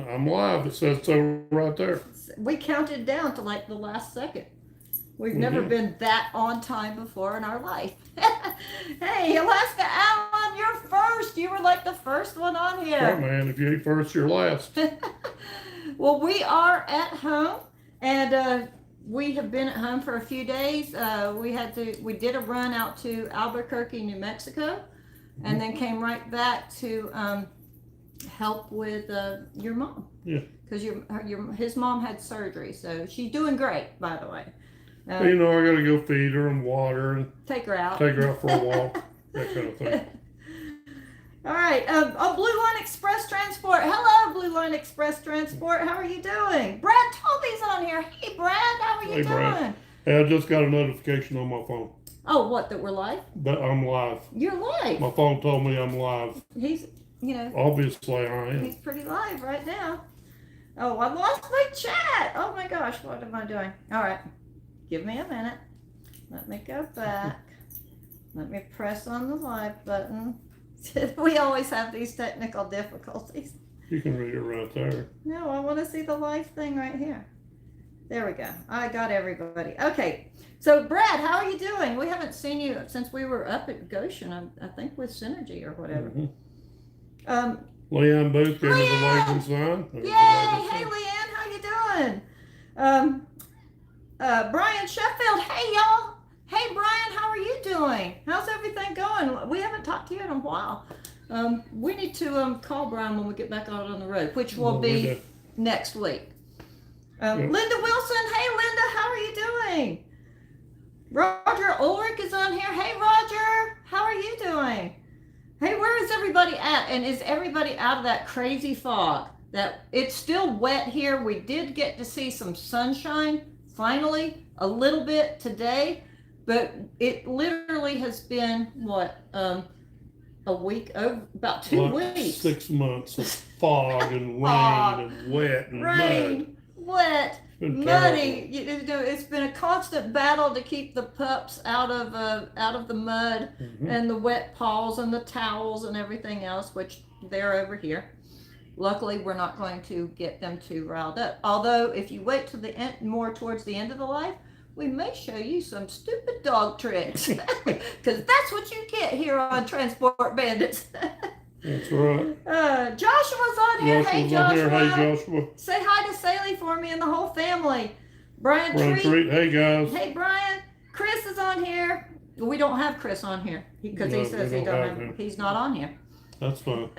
I'm live. It says so right there. We counted down to like the last second. We've never been that on time before in our life. Hey, Alaska Alan, you're first. You were like the first one on here. Right, man. If you ain't first, you're last. Well, we are at home, and we have been at home for a few days. We did a run out to Albuquerque, New Mexico, and then came right back to help with your mom. Yeah. Because his mom had surgery, so she's doing great, by the way. You know, I gotta go feed her and water and take her out for a walk, that kind of thing. All right, Blue Line Express Transport. Hello, Blue Line Express Transport. How are you doing? Brad Toby's on here. Hey, Brad, how are you doing? Brad. Hey, I just got a notification on my phone. Oh, what? That we're live? That I'm live. You're live. My phone told me I'm live. He's, obviously I am. He's pretty live right now. Oh, I lost my chat. Oh my gosh, what am I doing? All right, give me a minute. Let me go back. Let me press on the live button. We always have these technical difficulties. You can read it right there. No, I want to see the live thing right here. There we go. I got everybody. Okay, so Brad, how are you doing? We haven't seen you since we were up at Goshen, I think with Synergy or whatever. Leanne Booth gave me the Legend sign. Yay! Hey, Leanne, how you doing? Brian Sheffield, hey y'all. Hey Brian, how are you doing? How's everything going? We haven't talked to you in a while. We need to call Brian when we get back out on the road, which will be next week. Linda Wilson, hey Linda, how are you doing? Roger Ulrich is on here. Hey Roger, how are you doing? Hey, where is everybody at? And is everybody out of that crazy fog? That it's still wet here. We did get to see some sunshine, finally, a little bit today, but it literally has been, what, a week, about 2 weeks. 6 months of fog and rain and wet and mud. Wet, muddy. It's been a constant battle to keep the pups out of the mud and the wet paws and the towels and everything else, which they're over here. Luckily, we're not going to get them too riled up. Although, if you wait to the end, more towards the end of the life, we may show you some stupid dog tricks, because that's what you get here on Transport Bandits. That's right. Joshua's on here. Hey, Joshua. Hey, Joshua. Say hi to Saley for me and the whole family. Brian Treat. Hey, guys. Hey, Brian. Chris is on here. We don't have Chris on here because he says he's not on here. That's fine.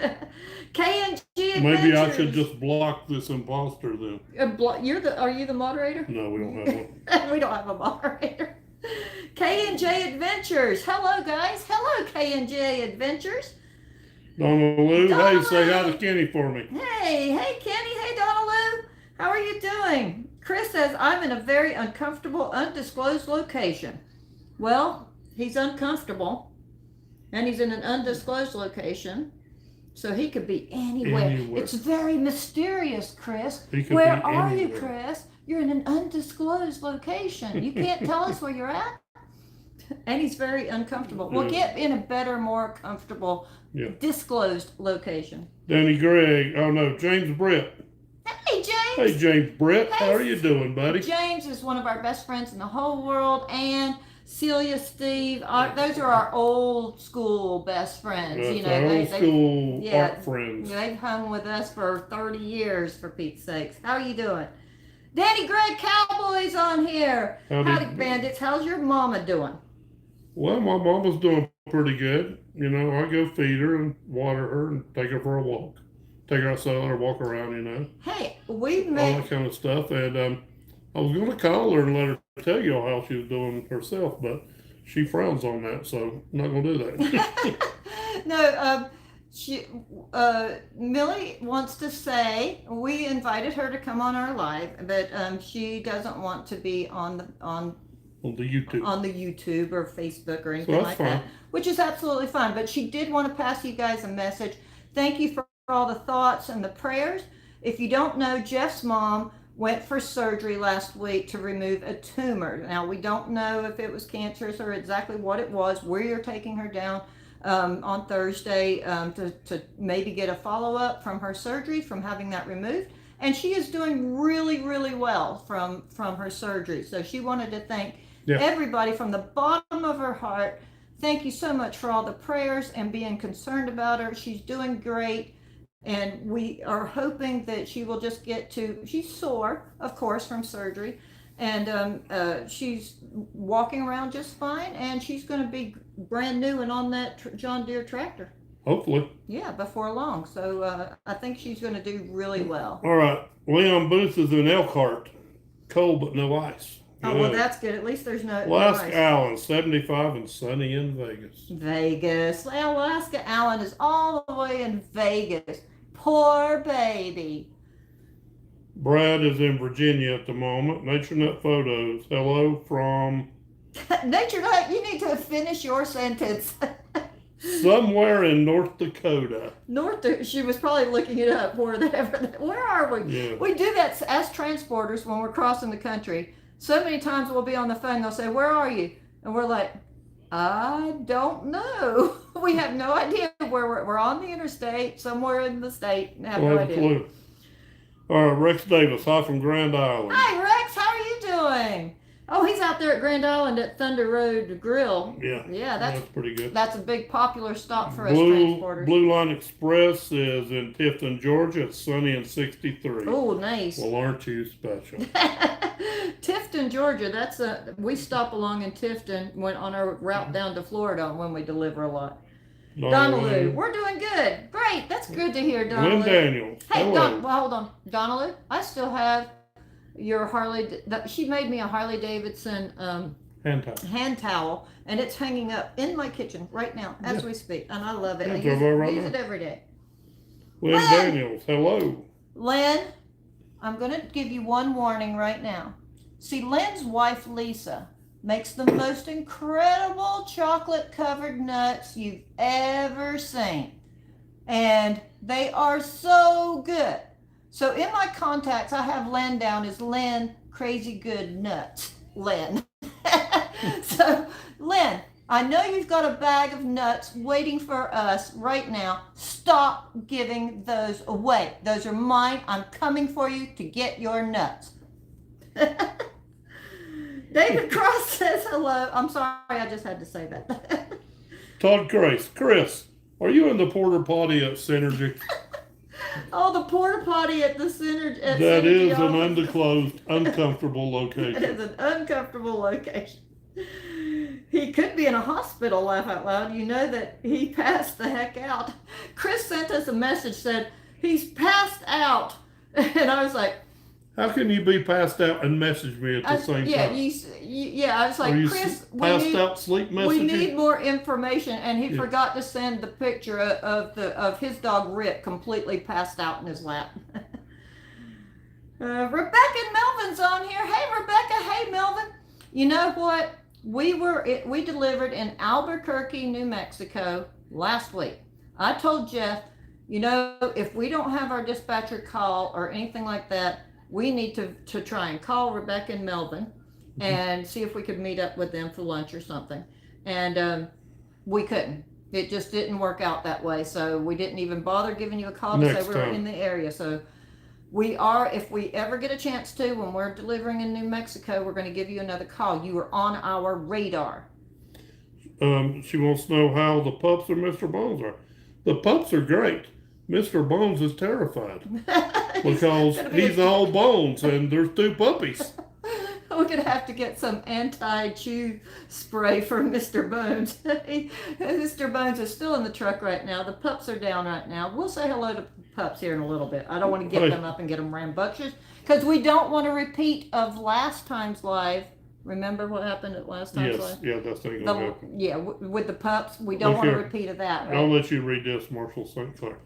K&G Adventures. Maybe I should just block this imposter then. Are you the moderator? No, we don't have one. We don't have a moderator. K&J Adventures. Hello, guys. Hello, K&J Adventures. Donna Lou, hey, say hi to Kenny for me. Hey Kenny, hey Donna Lou, how are you doing? Chris says, I'm in a very uncomfortable, undisclosed location. Well, he's uncomfortable, and he's in an undisclosed location, so he could be anywhere. It's very mysterious, Chris. Where are you, Chris? You're in an undisclosed location. You can't tell us where you're at? And he's very uncomfortable. We'll get in a better, more comfortable, disclosed location. Danny Gregg. Oh no, James Brett. Hey James. Hey James Brett. How are you doing, buddy? James is one of our best friends in the whole world. And Celia, Steve. Those are our old school best friends. Old school art friends. They've hung with us for 30 years, for Pete's sakes. How are you doing? Danny Gregg Cowboy's on here. Howdy, Bandits. How's your mama doing? Well, my mama's doing pretty good. I go feed her and water her and take her for a walk. Take her outside, let her walk around, Hey, all that kind of stuff. And I was going to call her and let her tell you how she was doing herself, but she frowns on that, so I'm not going to do that. No, Millie wants to say, we invited her to come on our live, but she doesn't want to be on the YouTube or Facebook or anything like that, which is absolutely fine. But she did want to pass you guys a message. Thank you for all the thoughts and the prayers. If you don't know, Jeff's mom went for surgery last week to remove a tumor. Now, we don't know if it was cancerous or exactly what it was. We are taking her down on Thursday to maybe get a follow-up from her surgery, from having that removed. and she is doing really, really well from her surgery. So she wanted to thank everybody from the bottom of her heart. Thank you so much for all the prayers and being concerned about her. She's doing great. And we are hoping that she will just get to, she's sore, of course, from surgery. And she's walking around just fine. And she's going to be brand new and on that John Deere tractor. Hopefully. Yeah, before long. So I think she's going to do really well. All right. Leon Booth is in Elkhart. Cold but no ice. Oh, well, that's good. At least there's no Alaska ice. Allen, 75 and sunny in Vegas. Vegas. Alaska Allen is all the way in Vegas. Poor baby. Brad is in Virginia at the moment. Nature Nut Photos. Hello from... Nature Nut, you need to finish your sentence. Somewhere in North Dakota. She was probably looking it up. Where are we? Yeah. We do that as transporters when we're crossing the country. So many times we'll be on the phone, they'll say, "Where are you?" And we're like, "I don't know." We have no idea where we're on the interstate, somewhere in the state. Have no idea. Clue. All right, Rex Davis, hi from Grand Island. Hi, Rex. How are you doing? Oh, he's out there at Grand Island at Thunder Road Grill. Yeah, that's pretty good. That's a big popular stop for us transporters. Blue Line Express is in Tifton, Georgia. It's sunny and 63. Oh, nice. Well, aren't you special? Tifton, Georgia. That's we stop along in Tifton on our route down to Florida when we deliver a lot. Donaloo, we're doing good. Great. That's good to hear, Donaloo. Lynn Daniels. Hey, hold on. Donaloo, I still have your Harley. She made me a Harley Davidson hand towel, and it's hanging up in my kitchen right now as we speak, and I love it. I use it every day. Lynn Daniels, hello. Lynn, I'm going to give you one warning right now. See, Lynn's wife, Lisa, makes the most incredible chocolate-covered nuts you've ever seen. And they are so good. So in my contacts, I have Lynn down as Lynn Crazy Good Nuts. Lynn. So, Lynn, I know you've got a bag of nuts waiting for us right now. Stop giving those away. Those are mine. I'm coming for you to get your nuts. David Cross says hello. I'm sorry, I just had to say that. Todd Grace. Chris, are you in the porta potty at Synergy? Oh, the porta potty at the Synergy. That is an undisclosed, uncomfortable location. It is an uncomfortable location. He could be in a hospital, laugh out loud. You know that he passed the heck out. Chris sent us a message, said, he's passed out. And I was like, how can you be passed out and message me at the same time? I was like, Chris, we need more information. And he forgot to send the picture of his dog Rip completely passed out in his lap. Rebecca and Melvin's on here. Hey, Rebecca. Hey, Melvin. You know what? We delivered in Albuquerque, New Mexico last week. I told Jeff, you know, if we don't have our dispatcher call or anything like that, we need to try and call Rebecca and Melvin and see if we could meet up with them for lunch or something. And we couldn't. It just didn't work out that way. So we didn't even bother giving you a call to say we were in the area. So we are, if we ever get a chance to, when we're delivering in New Mexico, we're going to give you another call. You are on our radar. She wants to know how the pups or Mr. Bones are. The pups are great. Mr. Bones is terrified because he's all bones and there's two puppies. We're going to have to get some anti-chew spray for Mr. Bones. Mr. Bones is still in the truck right now. The pups are down right now. We'll say hello to pups here in a little bit. I don't want to get them up and get them rambunctious because we don't want a repeat of last time's live. Remember what happened at last time's live? Yeah, that's not going to happen. Yeah, with the pups, we don't want a repeat of that, right? I'll let you read this, Marshall St. Clair.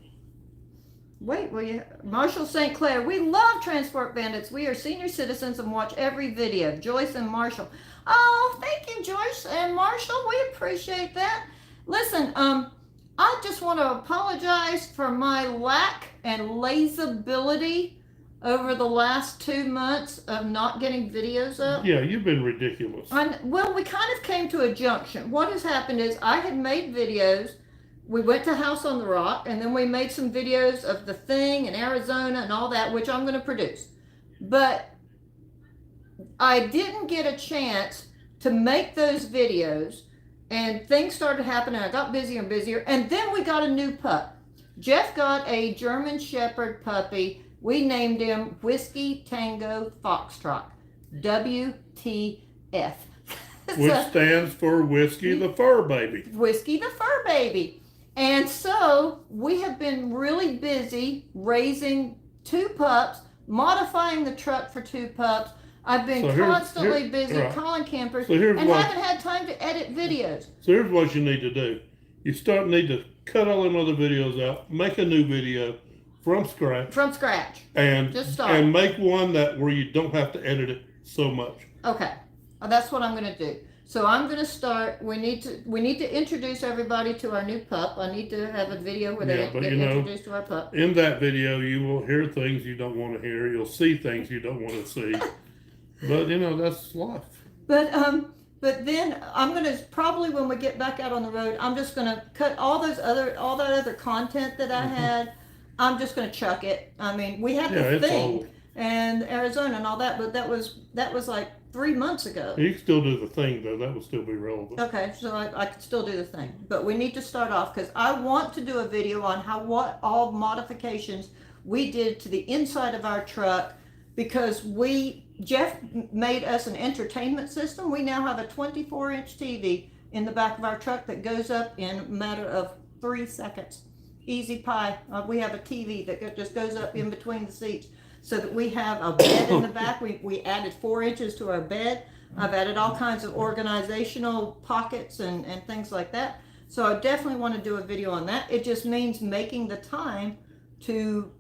Wait, will you? Marshall St. Clair, we love Transport Bandits. We are senior citizens and watch every video. Joyce and Marshall. Oh, thank you, Joyce and Marshall. We appreciate that. Listen, I just want to apologize for my lack and lazybility over the last 2 months of not getting videos up. Yeah, you've been ridiculous. Well, we kind of came to a junction. What has happened is I had made videos we went to House on the Rock, and then we made some videos of the thing in Arizona and all that, which I'm going to produce. But I didn't get a chance to make those videos, and things started happening. I got busier and busier, and then we got a new pup. Jeff got a German Shepherd puppy. We named him Whiskey Tango Foxtrot, WTF. Which stands for Whiskey the Fur Baby. Whiskey the Fur Baby. And so we have been really busy raising 2 pups, modifying the truck for 2 pups. I've been constantly busy calling campers and haven't had time to edit videos. So here's what you need to do. You need to cut all them other videos out, make a new video from scratch. From scratch. And just start. And make one where you don't have to edit it so much. Okay. That's what I'm going to do. So I'm going to start. We need to introduce everybody to our new pup. I need to have a video where they get introduced to our pup. In that video, you will hear things you don't want to hear. You'll see things you don't want to see. But that's life. But then I'm going to probably, when we get back out on the road, I'm just going to cut all that other content that I had. I'm just going to chuck it. I mean, we had the thing and Arizona and all that, but that was like 3 months ago. You can still do the thing, though. That would still be relevant. Okay, so I can still do the thing. But we need to start off because I want to do a video on what all modifications we did to the inside of our truck, because Jeff made us an entertainment system. We now have a 24-inch TV in the back of our truck that goes up in a matter of 3 seconds. Easy pie. We have a TV that just goes up in between the seats, so that we have a bed in the back. We added 4 inches to our bed. I've added all kinds of organizational pockets and things like that. So I definitely want to do a video on that. It just means making the time to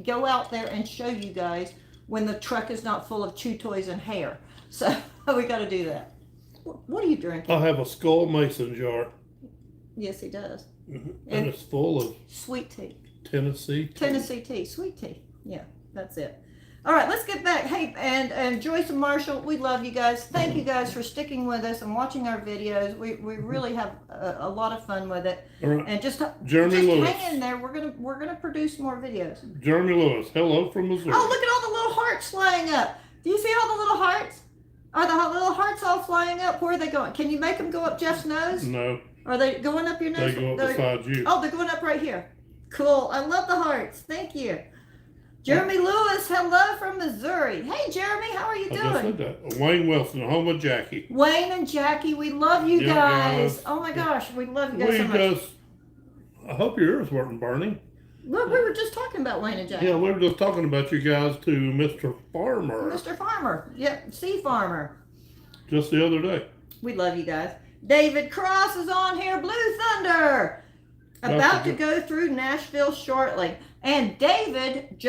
go out there and show you guys when the truck is not full of chew toys and hair. So we got to do that. What are you drinking? I have a Skull Mason jar. Yes, he does. Mm-hmm. And it's full of sweet tea. Tennessee tea, sweet tea. Yeah, that's it. All right, let's get back. Hey, and Joyce and Marshall, we love you guys. Thank you guys for sticking with us and watching our videos. We really have a lot of fun with it. All right. And just Lewis. hang in there. We're gonna produce more videos. Jeremy Lewis, hello from Missouri. Oh, look at all the little hearts flying up. Do you see all the little hearts? Are the little hearts all flying up? Where are they going? Can you make them go up Jeff's nose? No. Are they going up your nose? They go up beside you. Oh, they're going up right here. Cool. I love the hearts. Thank you. Jeremy Lewis, hello from Missouri. Hey, Jeremy, how are you doing? I just said that. Wayne Wilson, home with Jackie. Wayne and Jackie, we love you guys. Oh my gosh, we love you guys so much. I hope your ears weren't burning. Look, we were just talking about Wayne and Jackie. Yeah, we were just talking about you guys to Mr. Farmer. Mr. Farmer. Yep, Sea Farmer. Just the other day. We love you guys. David Cross is on here. Blue Thunder. About to go through Nashville shortly. And David,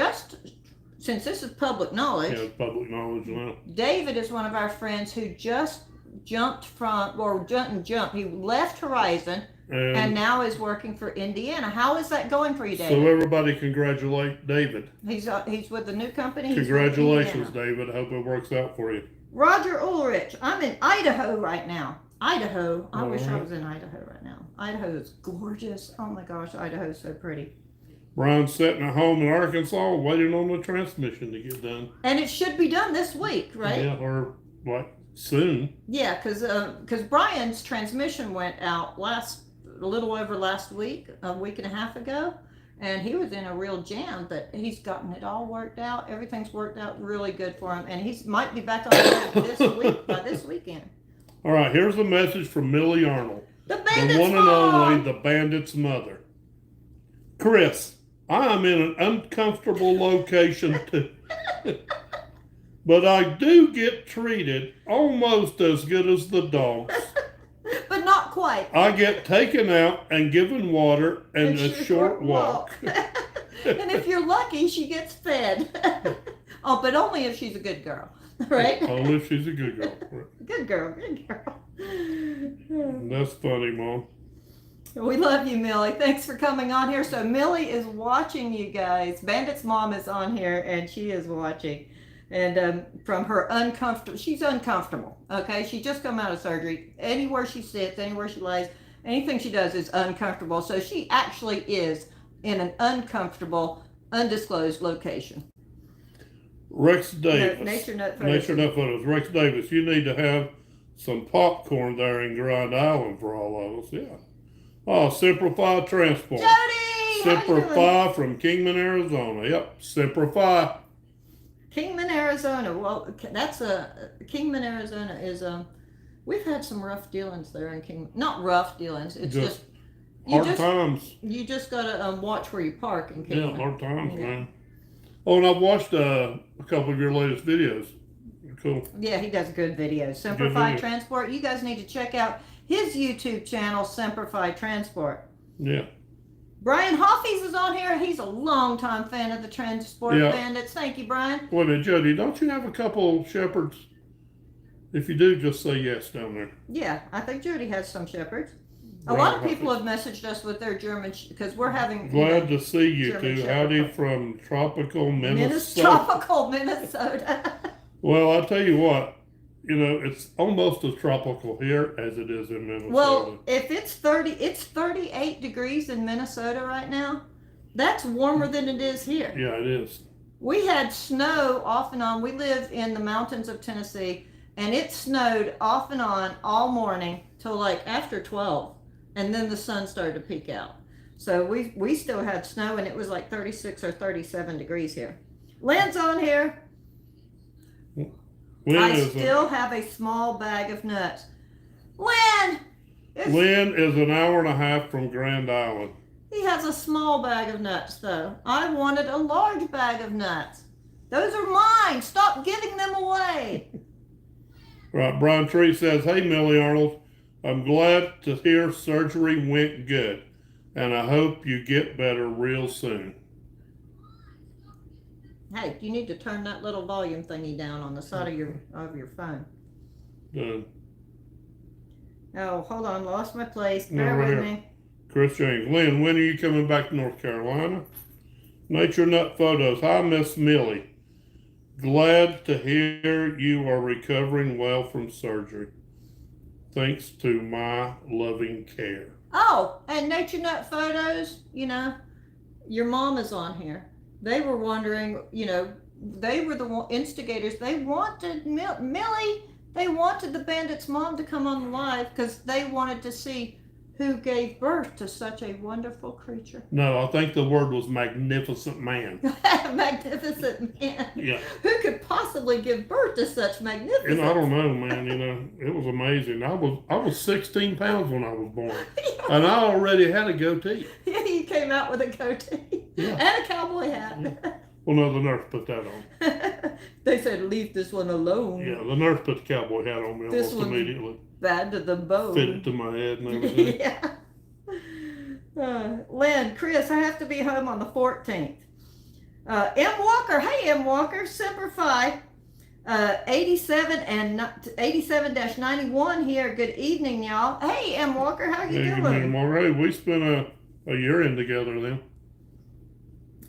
since this is public knowledge. Yeah, it's public knowledge now. David is one of our friends who just jumped. He left Horizon and now is working for Indiana. How is that going for you, David? So everybody congratulate David. He's with the new company. Congratulations, David. I hope it works out for you. Roger Ulrich. I'm in Idaho right now. Idaho. I wish I was in Idaho right now. Idaho is gorgeous. Oh my gosh, Idaho is so pretty. Brian's sitting at home in Arkansas waiting on the transmission to get done. And it should be done this week, right? Yeah, or what, soon. Yeah, because Brian's transmission went out a little over last week, a week and a half ago. And he was in a real jam, but he's gotten it all worked out. Everything's worked out really good for him. And he might be back on the road this weekend. All right, here's a message from Millie Arnold. The Bandits' the one and mom. only, the Bandits' mother. Chris, I am in an uncomfortable location too. But I do get treated almost as good as the dogs. But not quite. I get taken out and given water and a short walk. And if you're lucky, she gets fed. Oh, but only if she's a good girl, right? Only if she's a good girl. Good girl, good girl. That's funny, Mom. We love you, Millie. Thanks for coming on here. So Millie is watching you guys. Bandit's mom is on here, and she is watching. And from her she's uncomfortable, okay? She just come out of surgery. Anywhere she sits, anywhere she lays, Anything she does is uncomfortable. So she actually is in an uncomfortable, undisclosed location. Rex Davis. Nature Nut Photos. Nature Nut Photos. Rex Davis, you need to have some popcorn there in Grand Island for all of us. Yeah. Oh, Simplify Transport. Jody! Simplify from Kingman, Arizona. Yep, Simplify. Kingman, Arizona. Well, that's Kingman, Arizona is we've had some rough dealings there in Kingman. Not rough dealings. It's just hard times. You just gotta watch where you park in Kingman. Yeah, hard times, man. Oh, and I've watched a couple of your latest videos. Cool. Yeah, he does good videos. Simplify Transport. You guys need to check out his YouTube channel, Simplify Transport. Yeah. Brian Hoffes is on here. He's a longtime fan of the Transport Bandits. Thank you, Brian. Wait a minute, Jody, don't you have a couple shepherds? If you do, just say yes down there. Yeah, I think Jody has some shepherds. A lot of people have messaged us with their German, because we're having... Glad to see you two. Howdy from tropical Minnesota. Tropical Minnesota. Well, I'll tell you what. It's almost as tropical here as it is in Minnesota. Well, if it's 38 degrees in Minnesota right now. That's warmer than it is here. Yeah, it is. We had snow off and on. We live in the mountains of Tennessee, and it snowed off and on all morning till like after 12. And then the sun started to peek out. So we still had snow, and it was like 36 or 37 degrees here. Lynn's on here. I still have a small bag of nuts. Lynn! Lynn is an hour and a half from Grand Island. He has a small bag of nuts, though. I wanted a large bag of nuts. Those are mine. Stop giving them away. Right. Brian Tree says, hey, Millie Arnold. I'm glad to hear surgery went good, and I hope you get better real soon. Hey, you need to turn that little volume thingy down on the side of your phone. Done. Oh, hold on, lost my place. Bear with me. Chris James. Lynn, when are you coming back to North Carolina? Nature Nut Photos. Hi, Miss Millie. Glad to hear you are recovering well from surgery. Thanks to my loving care. Oh, and Nature Nut Photos, your mom is on here. They were wondering, they were the instigators. They wanted Millie, they wanted the Bandits' mom to come on live because they wanted to see who gave birth to such a wonderful creature. No, I think the word was magnificent man. Magnificent man. Yeah. Who could possibly give birth to such magnificence? And I don't know, man. It was amazing. I was 16 pounds when I was born, and I already had a goatee. Yeah, you came out with a goatee and a cowboy hat. Yeah. Well, no, the nurse put that on. They said, leave this one alone. Yeah, the nurse put the cowboy hat on me almost immediately. Bad to the bone. Fit it to my head and everything. Yeah. Lynn, Chris, I have to be home on the 14th. M. Walker, hey M. Walker, Simplify 87-91 here. Good evening, y'all. Hey M. Walker, how you doing? Good morning. Hey, we spent a year in together then.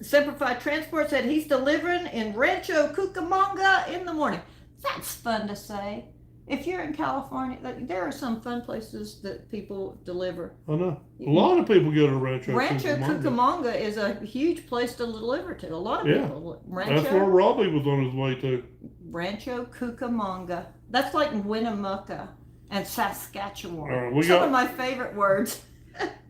Simplify Transport said he's delivering in Rancho Cucamonga in the morning. That's fun to say. If you're in California, there are some fun places that people deliver. I know. A lot of people go to Rancho Cucamonga is a huge place to deliver to. A lot of people. That's where Robbie was on his way to. Rancho Cucamonga. That's like Winnemucca and Saskatchewan. Some of my favorite words.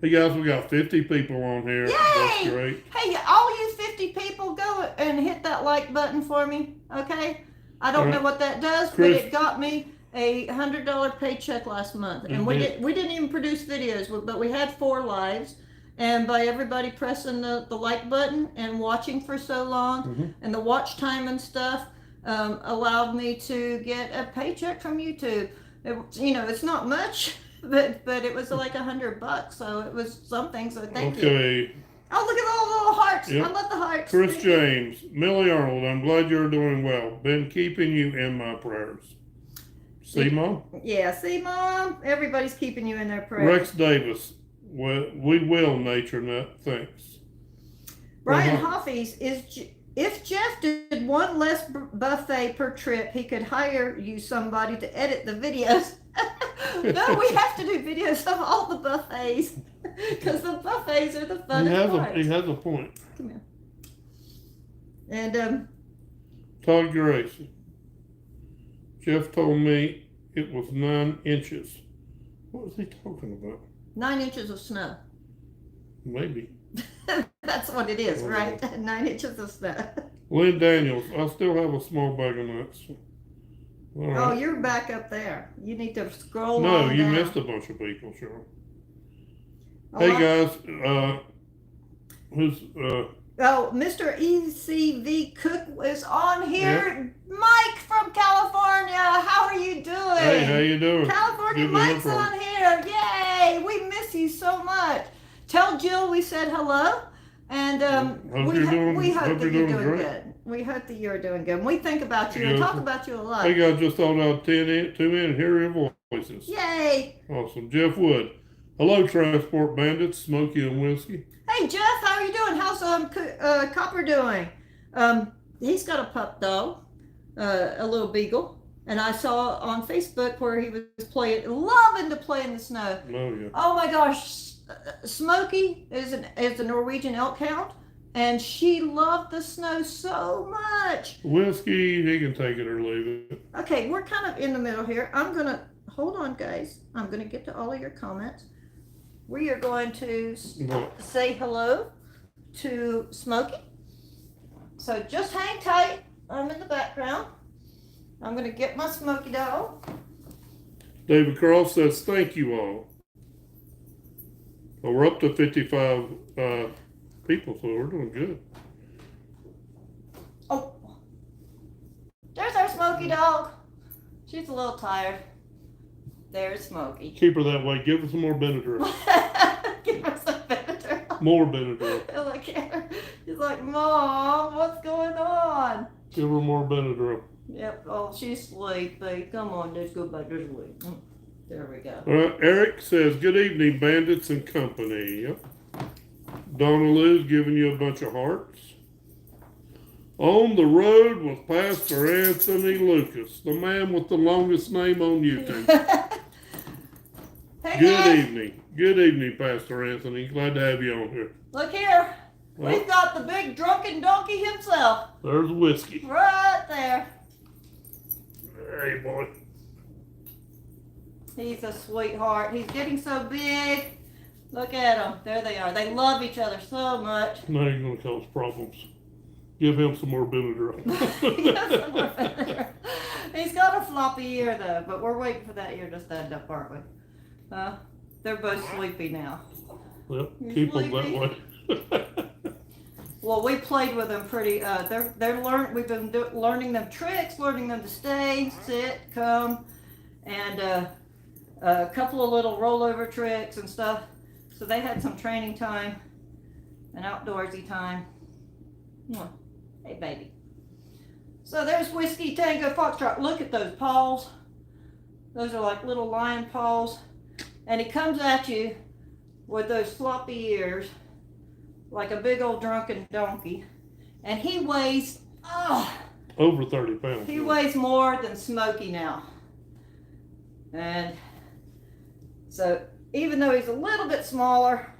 Hey guys, we got 50 people on here. Yay! That's great. Hey, all you 50 people, go and hit that like button for me, okay? I don't know what that does, but it got me a $100 paycheck last month, and we didn't even produce videos, but we had 4 lives, and by everybody pressing the like button and watching for so long, and the watch time and stuff allowed me to get a paycheck from YouTube. It's not much, but it was like $100, so it was something. So thank you. Oh, look at all the little hearts. I love the hearts. Chris James, Millie Arnold, I'm glad you're doing well. Been keeping you in my prayers. See, Mom? Yeah, see, Mom? Everybody's keeping you in their prayers. Rex Davis, we will, Nature Nut. Thanks. Brian Hoffes, if Jeff did one less buffet per trip, he could hire you somebody to edit the videos. No, we have to do videos of all the buffets because the buffets are the funnest part. He has a point. Come here. And Todd Grayson. Jeff told me it was 9 inches. What was he talking about? 9 inches of snow. Maybe. That's what it is, right? 9 inches of snow. Lynn Daniels. I still have a small bag of nuts. All right. Oh, you're back up there. You need to scroll No, on you down. missed a bunch of people, Cheryl. Oh, Hey guys, who's oh, Mr. ECV Cook is on here. Mike from California. How are you doing? Hey, how you doing? California Good to hear Mike's from on here. Yay! We miss you so much. Tell Jill we said hello. And we hope that you're doing good. We hope that you're doing good. And we think about you and talk about you a lot. Hey guys, just thought I'd tune in and hear your voices. Yay! Awesome. Jeff Wood. Hello, Transport Bandits, Smokey and Whiskey. Hey Jeff, how are you doing? How's Copper doing? He's got a pup dog, a little beagle, and I saw on Facebook where he was loving to play in the snow. Oh yeah. Oh my gosh, Smokey is a Norwegian elk hound, and she loved the snow so much. Whiskey, he can take it or leave it. Okay, we're kind of in the middle here. Hold on, guys. I'm gonna get to all of your comments. We are going to say hello to Smokey. So just hang tight. I'm in the background. I'm going to get my Smokey dog. David Cross says, thank you all. Well, we're up to 55 people, so we're doing good. Oh, there's our Smokey dog. She's a little tired. There's Smokey. Keep her that way. Give her some more Benadryl. Give her some Benadryl. More Benadryl. Look at her. She's like, Mom, what's going on? Give her more Benadryl. Yep. Oh, she's sleepy. Come on, let's go back to sleep. There we go. Eric says, good evening, Bandits and company. Yep. Donna Lou's giving you a bunch of hearts. On the road with Pastor Anthony Lucas, the man with the longest name on YouTube. Hey Good guys. evening. Good evening, Pastor Anthony. Glad to have you on here. Look here. Well, We've got the big drunken donkey himself. There's Whiskey. Right there. Hey, boy. He's a sweetheart. He's getting so big. Look at them. There they are. They love each other so much. Now you're going to cause problems. Give him some more Benadryl. He's got a floppy ear though, but we're waiting for that ear to stand up, aren't we? They're both sleepy now. Well, keep them that way. Well, we played with them pretty. We've been learning them tricks, learning them to stay, sit, come, and a couple of little rollover tricks and stuff. So they had some training time and outdoorsy time. Hey, baby. So there's Whiskey Tango Foxtrot. Look at those paws. Those are like little lion paws. And he comes at you with those floppy ears like a big old drunken donkey. And he weighs, over 30 pounds. He weighs more than Smokey now. And so even though he's a little bit smaller,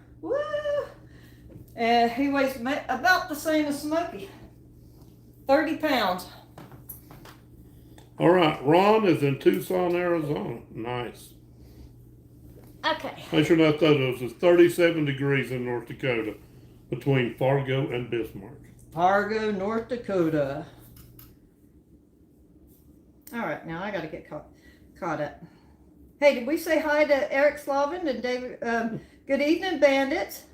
and he weighs about the same as Smokey. 30 pounds. All right, Ron is in Tucson, Arizona. Nice. Okay. Make sure not those. It's 37 degrees in North Dakota between Fargo and Bismarck. Fargo, North Dakota. All right, now I got to get caught up. Hey, did we say hi to Eric Slavin and David? Good evening, Bandits.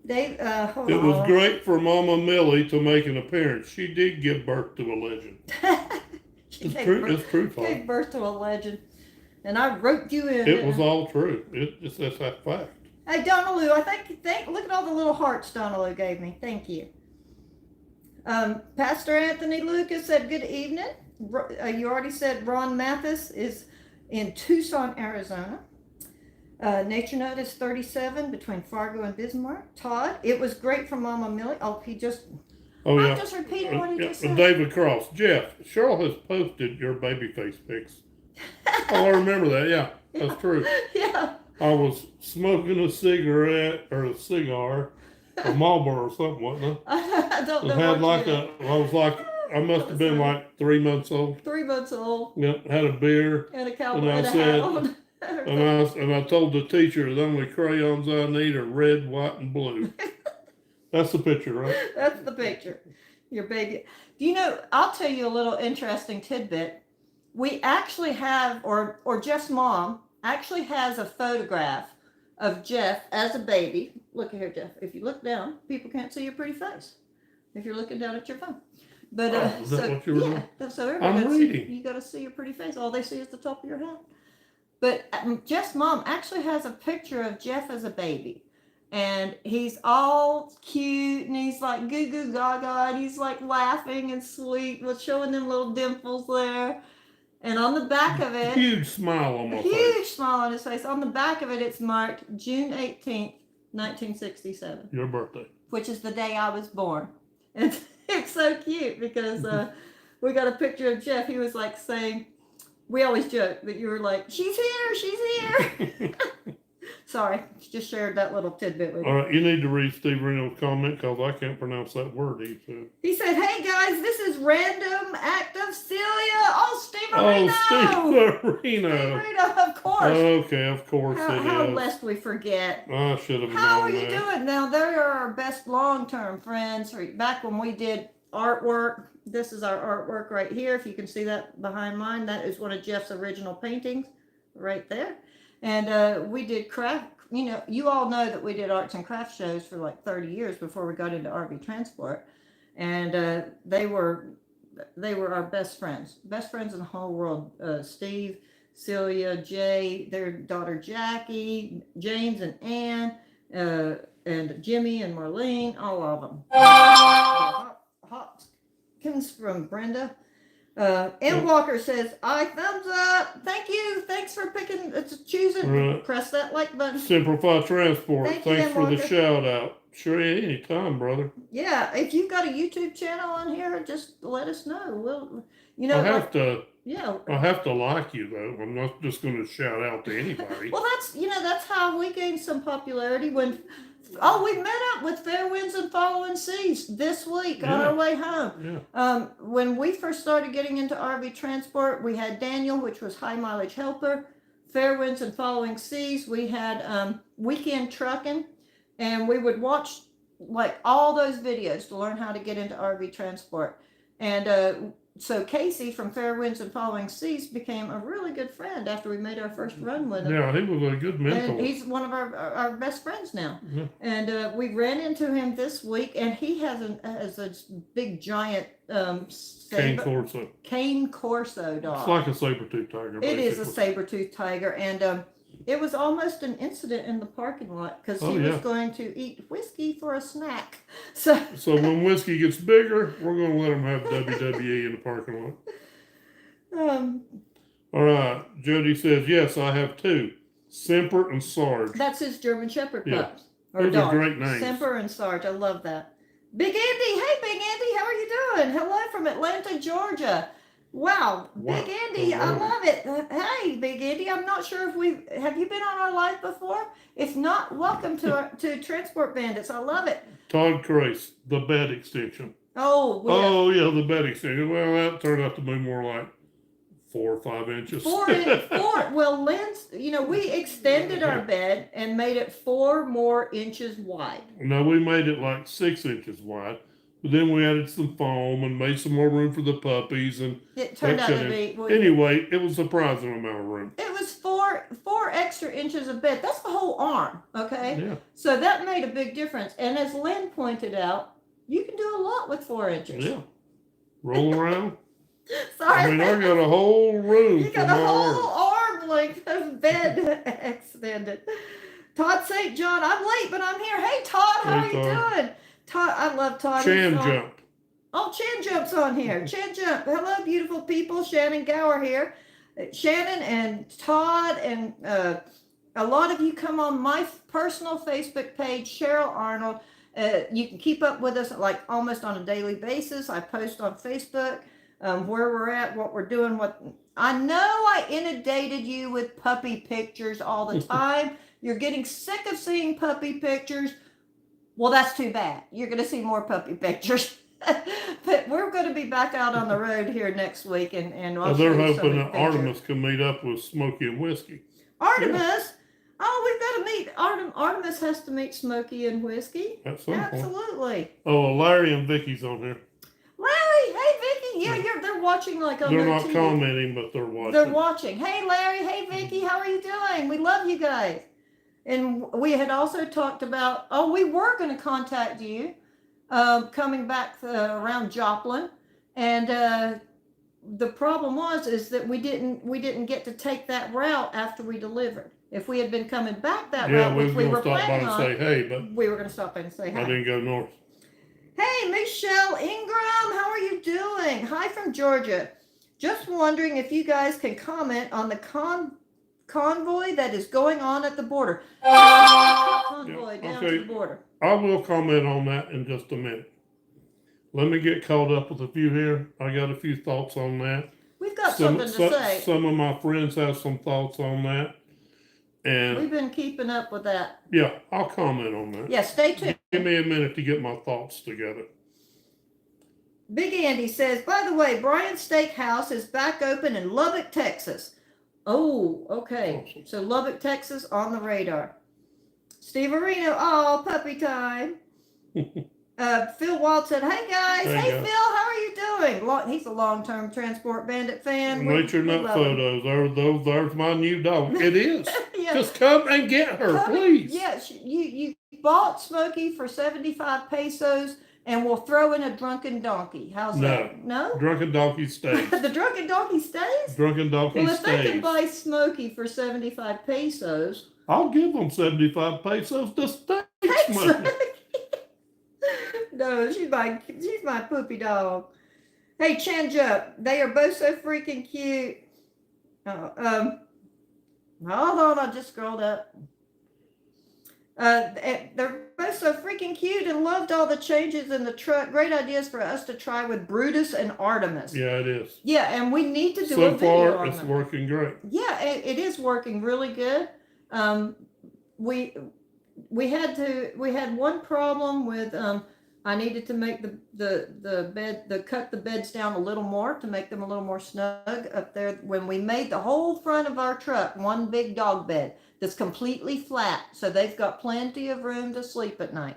Dave, hold It on. was great for Mama Millie to make an appearance. She did give birth to a legend. It's true, Paul. Gave birth to a legend. And I wrote you in. It was all true. It's that fact. Hey, Donaloo, I think, look at all the little hearts Donaloo gave me. Thank you. Pastor Anthony Lucas said, good evening. You already said Ron Mathis is in Tucson, Arizona. Nature Note is 37 between Fargo and Bismarck. Todd, it was great for Mama Millie. Oh, I'm just repeating what he just said. David Cross. Jeff, Cheryl has posted your baby face pics Oh, I remember that. Yeah, that's true. Yeah. I was smoking a cigarette or a cigar, a Marlboro or something, wasn't it? I don't It know had what like you I was like, I must have been like 3 months old. 3 months old. Yep, had a beer. And a cowboy And I and a said, hat on. and I told the teacher the only crayons I need are red, white, and blue. That's the picture, right? That's the picture. Your baby. Do you know, I'll tell you a little interesting tidbit. We actually have, or Jeff's mom actually has a photograph of Jeff as a baby. Look at here, Jeff. If you look down, people can't see your pretty face if you're looking down at your phone. But Is that what you were doing? so I'm reading. You got to see your pretty face. All they see is the top of your head. But Jeff's mom actually has a picture of Jeff as a baby. And he's all cute and he's like goo goo gaga and he's like laughing and sweet with showing them little dimples there. And on the back of it, Huge smile on my face. huge smile on his face. On the back of it, it's marked June 18th, 1967. Your birthday. Which is the day I was born. And it's so cute because we got a picture of Jeff. He was like saying, we always joke that you were like, she's here. Sorry, just shared that little tidbit with you. All right, you need to read Steve Reno's comment because I can't pronounce that word he said. He said, hey guys, this is Random Act of Celia. Oh, Steve Reno. Oh, Steve Reno. Steve Reno, of course. Okay, of course it How is. lest we forget. I should have known How are you that. doing? Now, they are our best long-term friends. Back when we did artwork, this is our artwork right here. If you can see that behind mine, that is one of Jeff's original paintings right there. And we did craft, you know, you all know that we did arts and craft shows for like 30 years before we got into RV transport. And they were our best friends in the whole world. Steve, Celia, Jay, their daughter Jackie, James and Ann, and Jimmy and Marlene, all of them. Hopkins from Brenda. M. Walker says, I thumbs up. Thank you. Thanks for choosing. Right. Press that like button. Simplify Transport. Thanks for the Walker. shout out. Sure, anytime, brother. Yeah, if you've got a YouTube channel on here, just let us know. We'll, you know, I have to. Yeah. I have to like you though. I'm not just going to shout out to anybody. Well, that's how we gained some popularity when. We met up with Fair Winds and Following Seas this week on our way home. Yeah. When we first started getting into RV transport, we had Daniel, which was High Mileage Helper, Fair Winds and Following Seas. We had Weekend Trucking, and we would watch like all those videos to learn how to get into RV transport. And so Casey from Fair Winds and Following Seas became a really good friend after we made our first run with him. Yeah, he was a good mentor. And he's one of our best friends now. Yeah. And we ran into him this week, and he has a big giant cane corso dog. It's like a saber-toothed tiger. It is a saber-toothed tiger, and it was almost an incident in the parking lot because he was going to eat whiskey for a snack. So when whiskey gets bigger, we're going to let him have WWE in the parking lot. All right. Jody says, yes, I have two. Semper and Sarge. That's his German Shepherd pups. Those are great names. Semper and Sarge. I love that. Big Andy. Hey, Big Andy. How are you doing? Hello from Atlanta, Georgia. Wow. Big Andy. I love it. Hey, Big Andy. I'm not sure if have you been on our live before? If not, welcome to Transport Bandits. I love it. Todd Crace, the bed extension. Oh, yeah, the bed extension. Well, that turned out to be more like 4 or 5 inches. 4. Well, Lynn's, we extended our bed and made it 4 more inches wide. No, we made it like 6 inches wide. But then we added some foam and made some more room for the puppies. And it turned out to be... Anyway, it was a surprising amount of room. It was 4 extra inches of bed. That's the whole arm, okay? Yeah. So that made a big difference. And as Lynn pointed out, you can do a lot with 4 inches. Yeah. Roll around. Sorry. I got a whole room. You got a whole arm length of bed extended. Todd St. John, I'm late, but I'm here. Hey, Todd, how are you doing? Todd, I love Todd. Chan Jump. Oh, Chan Jump's on here. Chan Jump. Hello, beautiful people. Shannon Gower here. Shannon and Todd and a lot of you come on my personal Facebook page, Cheryl Arnold. You can keep up with us like almost on a daily basis. I post on Facebook. where we're at, what we're doing, what I know I inundated you with puppy pictures all the time. You're getting sick of seeing puppy pictures. Well, that's too bad. You're going to see more puppy pictures. But we're going to be back out on the road here next week, and I'll they're show you hoping some that Artemis can meet up with Smokey and Whiskey. Artemis? Yeah. Oh, we've got to meet. Artemis has to meet Smokey and Whiskey. At some Absolutely. Point. Oh, Larry and Vicky's on here. Larry, hey Vicky, yeah, they're watching like on They're their not TV. Commenting, but they're watching. They're watching. Hey Larry, hey Vicky, how are you doing? We love you guys. And we had also talked about, we were going to contact you coming back around Joplin, and the problem is that we didn't get to take that route after we delivered. If we had been coming back that route, which we were planning on, say hey, but we were going to stop by and say hi. I didn't go north. Hey, Michelle Ingram, how are you doing? Hi from Georgia. Just wondering if you guys can comment on the convoy that is going on at the border. Convoy down to the border. I will comment on that in just a minute. Let me get caught up with a few here. I got a few thoughts on that. We've got something to say. Some of my friends have some thoughts on that. And we've been keeping up with that. Yeah, I'll comment on that. Yeah, stay tuned. Give me a minute to get my thoughts together. Big Andy says, by the way, Brian's Steakhouse is back open in Lubbock, Texas. Oh, okay. Awesome. So Lubbock, Texas on the radar. Steve Areno, puppy time. Phil Wald said, hey guys. Hey Phil, how are you doing? He's a long-term Transport Bandit fan. Nature Nut Photos. There's my new dog. It is. Yeah. Just come and get her, please. Yes, you bought Smokey for 75 pesos, and we'll throw in a drunken donkey. How's that? No? Drunken donkey stays. The drunken donkey stays? Drunken donkey stays. Well, if they can buy Smokey for 75 pesos. I'll give them 75 pesos to stay Smokey. No, she's my poopy dog. Hey, change up. They are both so freaking cute. Hold on, I just scrolled up. They're both so freaking cute and loved all the changes in the truck. Great ideas for us to try with Brutus and Artemis. Yeah, it is. Yeah, and we need to do a video on So far, it's working great. Yeah, it is working really good. We had one problem with I needed to make cut the beds down a little more to make them a little more snug up there. When we made the whole front of our truck one big dog bed that's completely flat, so they've got plenty of room to sleep at night.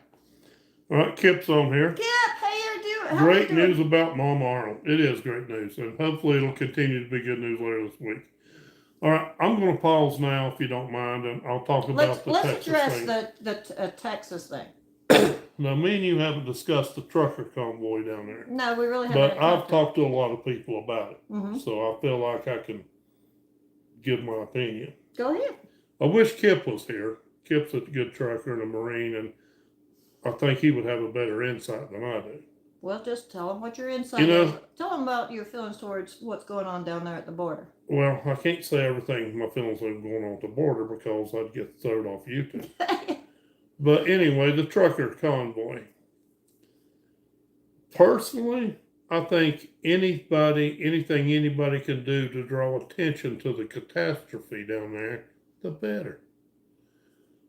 All right, Kip's on here. Kip, hey, how great you doing? News about Mama Arnold. It is great news, and hopefully it'll continue to be good news later this week. All right, I'm going to pause now if you don't mind, and I'll talk about the Texas thing. Let's address the Texas thing. Now, me and you haven't discussed the trucker convoy down there. No, we really haven't. But I've talked to a lot of people about it, so I feel like I can give my opinion. Go ahead. I wish Kip was here. Kip's a good trucker and a Marine, and I think he would have a better insight than I do. Well, just tell him what your insight is. Tell him about your feelings towards what's going on down there at the border. Well, I can't say everything my feelings are going on at the border because I'd get thrown off YouTube. But anyway, the trucker convoy. Personally, I think anything anybody can do to draw attention to the catastrophe down there, the better.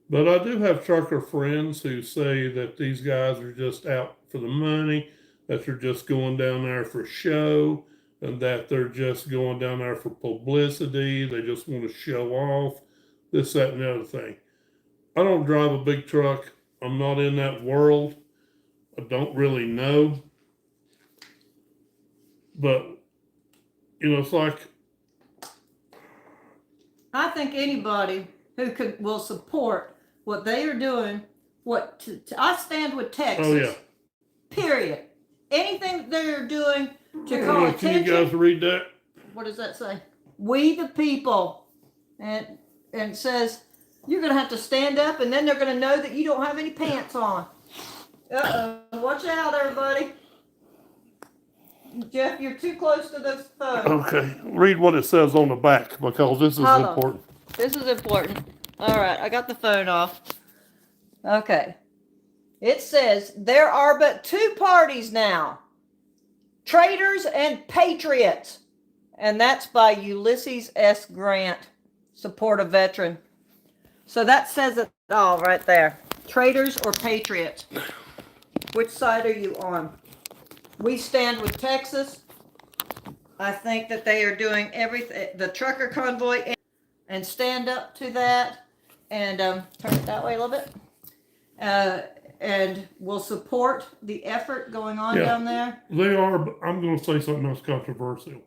But I do have trucker friends who say that these guys are just out for the money, that they're just going down there for show, and that they're just going down there for publicity. They just want to show off this, that, and the other thing. I don't drive a big truck. I'm not in that world. I don't really know. But, it's like... I think anybody who will support what they are doing, I stand with Texas. Oh, yeah. Period. Anything that they're doing to call attention. Can you guys read that? What does that say? We the people. And it says... You're going to have to stand up, and then they're going to know that you don't have any pants on. Uh-oh. Watch out, everybody. Jeff, you're too close to this phone. Okay. Read what it says on the back, because this is important. This is important. All right. I got the phone off. Okay. It says, there are but two parties now. Traitors and Patriots. And that's by Ulysses S. Grant, support a veteran. So that says it all right there. Traitors or Patriots. Which side are you on? We stand with Texas. I think that they are doing everything, the trucker convoy, and stand up to that. And turn it that way a little bit. And will support the effort going on down there. They are, but I'm going to say something else controversial.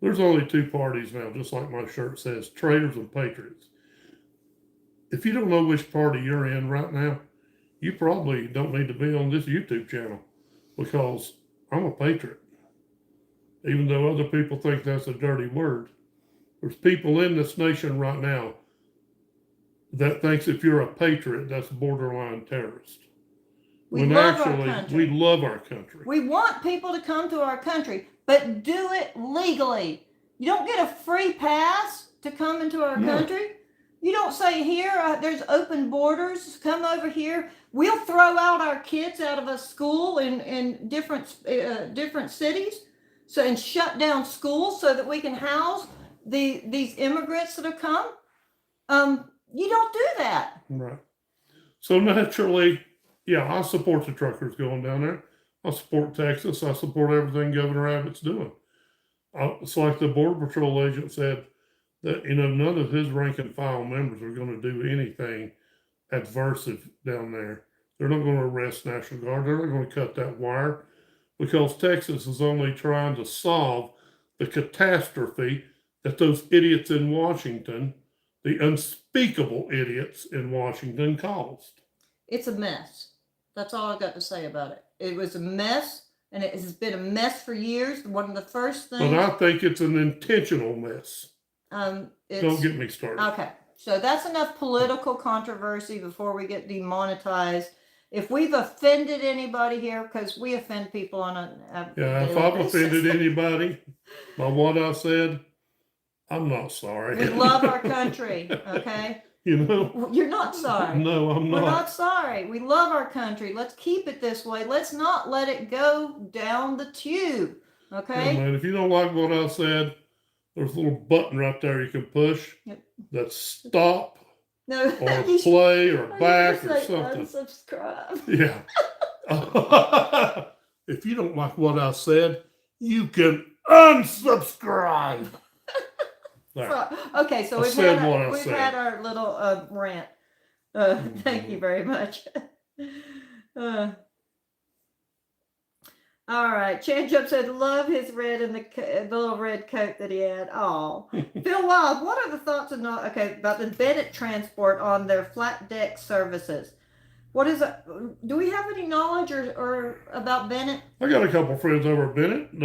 There's only two parties now, just like my shirt says, traitors and patriots. If you don't know which party you're in right now, you probably don't need to be on this YouTube channel, because I'm a patriot. Even though other people think that's a dirty word. There's people in this nation right now that thinks if you're a patriot, that's a borderline terrorist. We love our country. We love our country. We want people to come to our country, but do it legally. You don't get a free pass to come into our country. You don't say, here, there's open borders, come over here. We'll throw out our kids out of a school in different cities, and shut down schools so that we can house these immigrants that have come. You don't do that. Right. So naturally, yeah, I support the truckers going down there. I support Texas. I support everything Governor Abbott's doing. It's like the Border Patrol agent said that, none of his rank and file members are going to do anything adversive down there. They're not going to arrest National Guard. They're not going to cut that wire, because Texas is only trying to solve the catastrophe that those idiots in Washington, the unspeakable idiots in Washington, caused. It's a mess. That's all I got to say about it. It was a mess, and it has been a mess for years. One of the first things. But I think it's an intentional mess. Don't get me started. Okay, so that's enough political controversy before we get demonetized. If we've offended anybody here, because we offend people on a if I've offended anybody by what I said, I'm not sorry. We love our country, okay? You're not sorry. No, I'm not. We're not sorry. We love our country. Let's keep it this way. Let's not let it go down the tube, okay? Yeah, man, if you don't like what I said, there's a little button right there you can push. Yep. That's stop. No, or play or back or something. Unsubscribe. Yeah. If you don't like what I said, you can unsubscribe. Okay, so we've had our little rant. Thank you very much. All right, Change Up said, love his red and the little red coat that he had. Oh, Phil Wild, what are the thoughts about the Bennett transport on their flat deck services? What is it? Do we have any knowledge or about Bennett? I got a couple friends over at Bennett.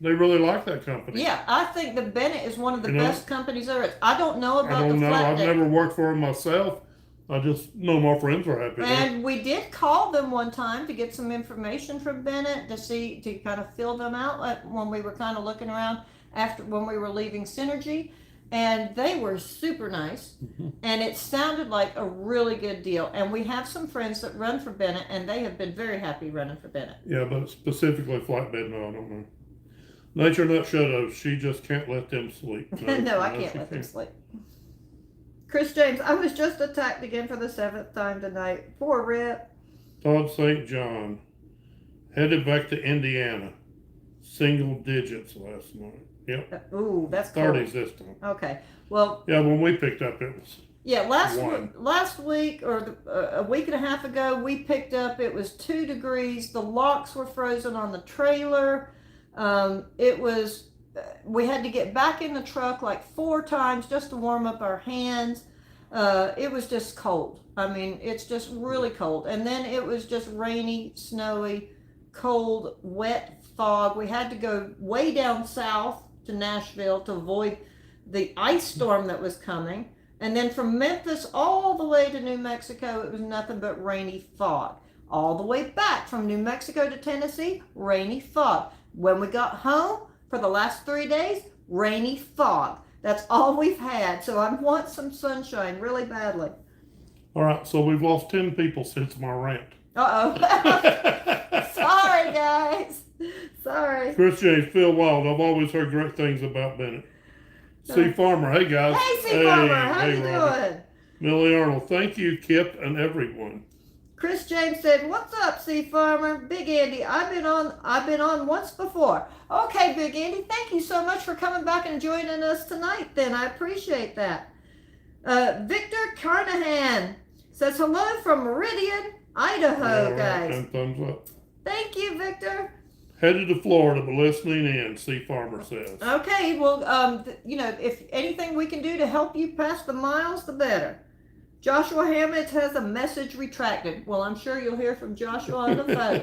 They really like that company. Yeah, I think the Bennett is one of the best companies there is. I don't know about the flat deck. I've never worked for them myself. I just know my friends are happy. And we did call them one time to get some information from Bennett to kind of fill them out when we were kind of looking around when we were leaving Synergy. And they were super nice. And it sounded like a really good deal. And we have some friends that run for Bennett, and they have been very happy running for Bennett. Yeah, but specifically flatbed, no, I don't know. Nature Nut Shadows, she just can't let them sleep. No, I can't let them sleep. Chris James, I was just attacked again for the 7th time tonight. Poor Rip. Todd St. John, headed back to Indiana. Single digits last night. Yep. Ooh, that's cold. 30s this time. Okay. Well. Yeah, when we picked up, it was. Yeah, last week or a week and a half ago, we picked up. It was 2 degrees. The locks were frozen on the trailer. We had to get back in the truck like 4 times just to warm up our hands. It was just cold. I mean, it's just really cold. And then it was just rainy, snowy, cold, wet fog. We had to go way down south to Nashville to avoid the ice storm that was coming. And then from Memphis all the way to New Mexico, it was nothing but rainy fog. All the way back from New Mexico to Tennessee, rainy fog. When we got home for the last 3 days, rainy fog. That's all we've had. So I want some sunshine really badly. All right, so we've lost 10 people since my rant. Uh-oh. Sorry, guys. Sorry. Chris James, Phil Wild. I've always heard great things about Bennett. C. Farmer. Hey, guys. Hey, C. Farmer. How you Robert. doing? Millie Arnold. Thank you, Kip, and everyone. Chris James said, "What's up, C. Farmer? Big Andy, I've been on once before." Okay, Big Andy, thank you so much for coming back and joining us tonight. Then I appreciate that. Victor Carnahan says hello from Meridian, Idaho, guys. And thumbs up. Thank you, Victor. Headed to Florida, but listening in. C. Farmer says. Okay, well, you know, if anything we can do to help you pass the miles, the better. Joshua Hammett has a message retracted. Well, I'm sure you'll hear from Joshua on the phone.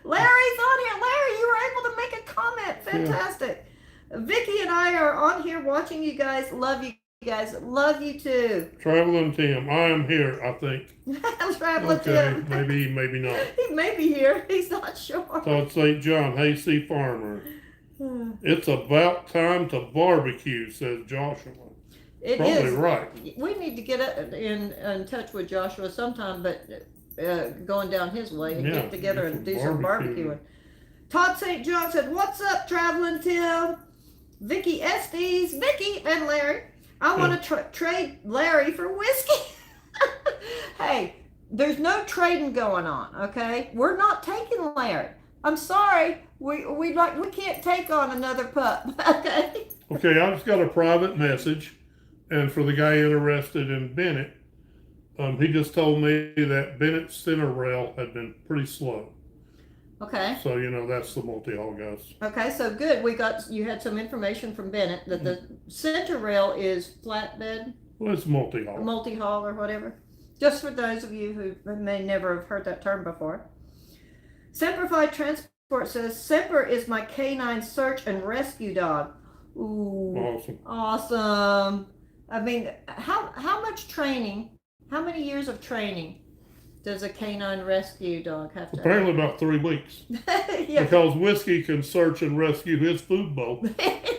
Larry's on here. Larry, you were able to make a comment. Fantastic. Yeah. Vicky and I are on here watching you guys. Love you guys. Love you too. Traveling Tim. I am here, I think. Traveling Tim. Maybe, maybe not. He may be here. He's not sure. Todd St. John. Hey, C. Farmer. It's about time to barbecue, says Joshua. It Probably is. Right. We need to get in touch with Joshua sometime, but going down his way and get together and do some barbecuing. Todd St. John said, "What's up, Traveling Tim?" Vicky Estes, Vicky and Larry. I want to trade Larry for whiskey. Hey, there's no trading going on, okay? We're not taking Larry. I'm sorry. We can't take on another pup, okay? Okay, I just got a private message. And for the guy interested in Bennett, he just told me that Bennett's center rail had been pretty slow. Okay. So, you know, that's the multi-haul guys. Okay, so good. You had some information from Bennett that the center rail is flatbed. Well, it's multi-haul. Multi-haul or whatever. Just for those of you who may never have heard that term before. Semperfied Transport says, Semper is my canine search and rescue dog. Ooh. Awesome. Awesome. I mean, how much training, how many years of training does a canine rescue dog have to Apparently about 3 weeks. Yeah. Because Whiskey can search and rescue his food bowl.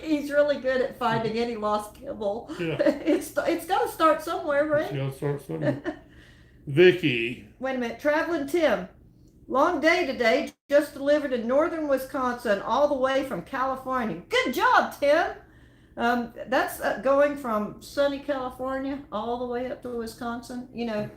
He's really good at finding any lost kibble. Yeah. It's got to start somewhere, right? It's got to start somewhere. Vicky. Wait a minute. Traveling Tim. Long day today. Just delivered in northern Wisconsin all the way from California. Good job, Tim. That's going from sunny California all the way up to Wisconsin. You know,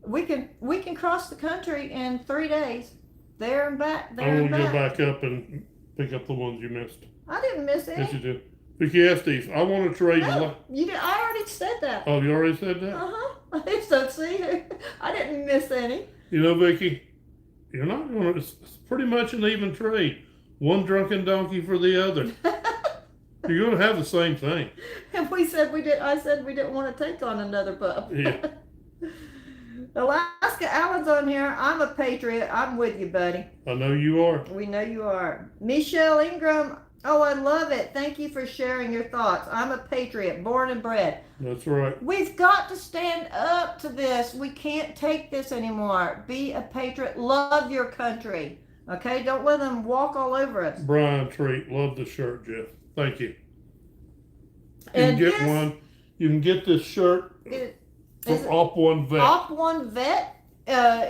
we can cross the country in 3 days, there and back, there and back. I'm going to go back up and pick up the ones you missed. I didn't miss any. Yes, you did. Vicky Estes, I want to trade No, you did. I already said that. Oh, you already said that? So see, I didn't miss any. You know, Vicky, you're not going to. It's pretty much an even trade. One drunken donkey for the other. You're going to have the same thing. And I said we didn't want to take on another pup. Yeah. Alaska Allen's on here. I'm a patriot. I'm with you, buddy. I know you are. We know you are. Michelle Ingram. Oh, I love it. Thank you for sharing your thoughts. I'm a patriot, born and bred. That's right. We've got to stand up to this. We can't take this anymore. Be a patriot. Love your country. Okay? Don't let them walk all over us. Brian Treat. Love the shirt, Jeff. Thank you. You And can get one. You can get this shirt from Op1 Vet. Op1 Vet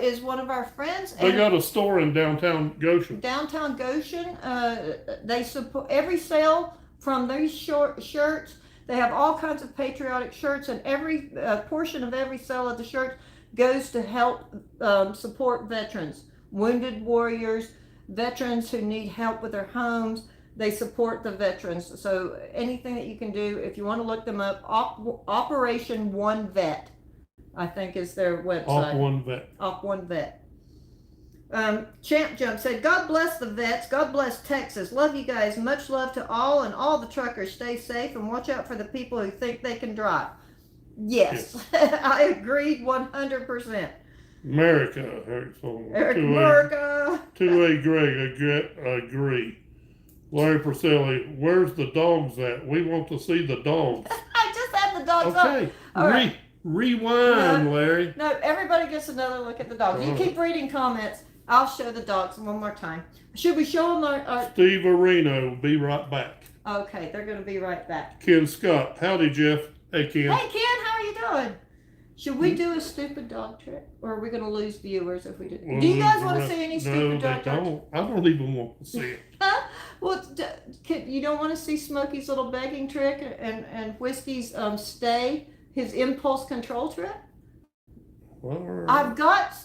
is one of our friends. They got a store in downtown Goshen. Downtown Goshen. They support every sale from these shirts. They have all kinds of patriotic shirts, and every portion of every sale of the shirts goes to help support veterans, wounded warriors, veterans who need help with their homes. They support the veterans. So anything that you can do, if you want to look them up, Operation One Vet, I think is their website. Op1 Vet. Op1 Vet. Champ Jump said, God bless the vets. God bless Texas. Love you guys. Much love to all, and all the truckers. Stay safe and watch out for the people who think they can drive. Yes. I agreed 100%. America. Eric America. 2A Greg, agree. Larry Porcelli, where's the dogs at? We want to see the dogs. I just had the dogs up. Okay. All right. Rewind, Larry. No, everybody gets another look at the dogs. You keep reading comments. I'll show the dogs one more time. Should we show them our Steve Areno will be right back. Okay, they're going to be right back. Ken Scott. Howdy, Jeff. Hey, Ken. Hey, Ken, how are you doing? Should we do a stupid dog trick, or are we going to lose viewers if we do? We'll Do you lose guys the want to rest. see any No, stupid they dog tricks? don't. I don't even want to see it. Well, you don't want to see Smokey's little begging trick and Whiskey's stay, his impulse control trick? Well, I've got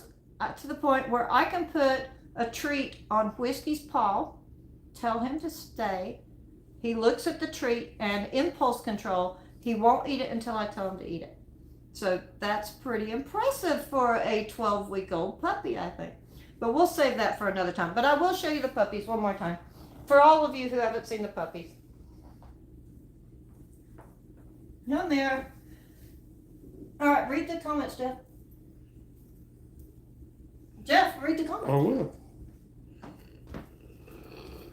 to the point where I can put a treat on Whiskey's paw, tell him to stay. He looks at the treat and impulse control. He won't eat it until I tell him to eat it. So that's pretty impressive for a 12-week-old puppy, I think. But we'll save that for another time. But I will show you the puppies one more time for all of you who haven't seen the puppies. No mirror. All right, read the comments, Jeff. Jeff, read the comments. I will.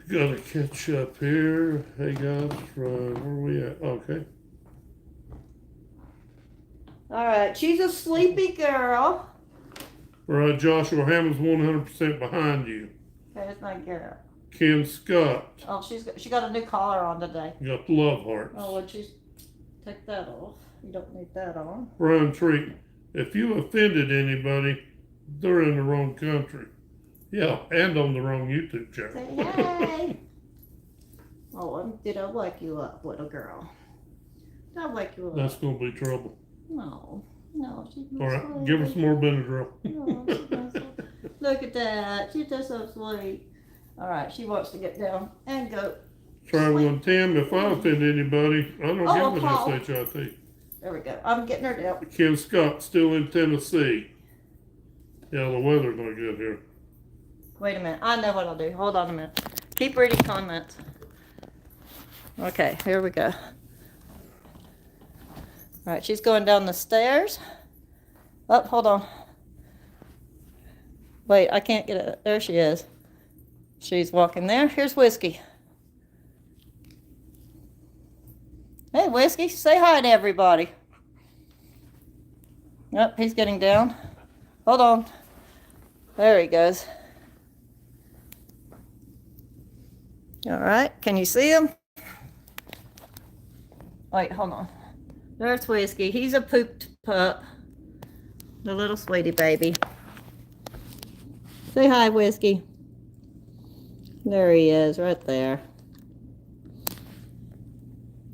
Gotta catch up here. Hey guys, where are we at? Okay. All right, she's a sleepy girl. Right, Joshua Hammond's 100% behind you. There's my girl. Ken Scott. Oh, she got a new collar on today. You got the love hearts. Oh, would you take that off? You don't need that on. Brian Treat. If you offended anybody, they're in the wrong country. Yeah, and on the wrong YouTube channel. Say hey. Oh, did I wake you up, little girl? Did I wake you up? That's gonna be trouble. No, she's All not right, sleepy. give her some more Benadryl. No, she's not sleepy. Look at that. She's just so sweet. All right, she wants to get down and go. Try one, Tim. If I offend anybody, I don't give Paul. an SHIT. There we go. I'm getting her down. Ken Scott still in Tennessee. Yeah, the weather's not good here. Wait a minute. I know what I'll do. Hold on a minute. Keep reading comments. Okay, here we go. All right, she's going down the stairs. Oh, hold on. Wait, I can't get it. There she is. She's walking there. Here's Whiskey. Hey, Whiskey, say hi to everybody. Yep, he's getting down. Hold on. There he goes. All right, can you see him? Wait, hold on. There's Whiskey. He's a pooped pup. The little sweetie baby. Say hi, Whiskey. There he is, right there.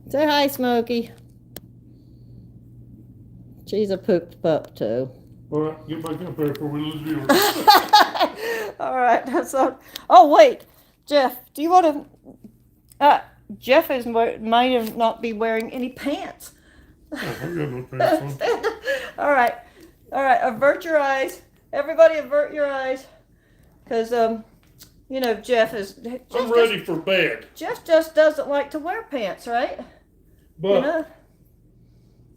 Say hi, Smokey. She's a pooped pup, too. All right, get back up there before we lose viewers. All right, that's all. Oh, wait. Jeff, do you want to... Jeff might not be wearing any pants. Oh, I got no pants on. All right, avert your eyes. Everybody avert your eyes. Because, you know, Jeff I'm ready for bed. Jeff just doesn't like to wear pants, right? But You know?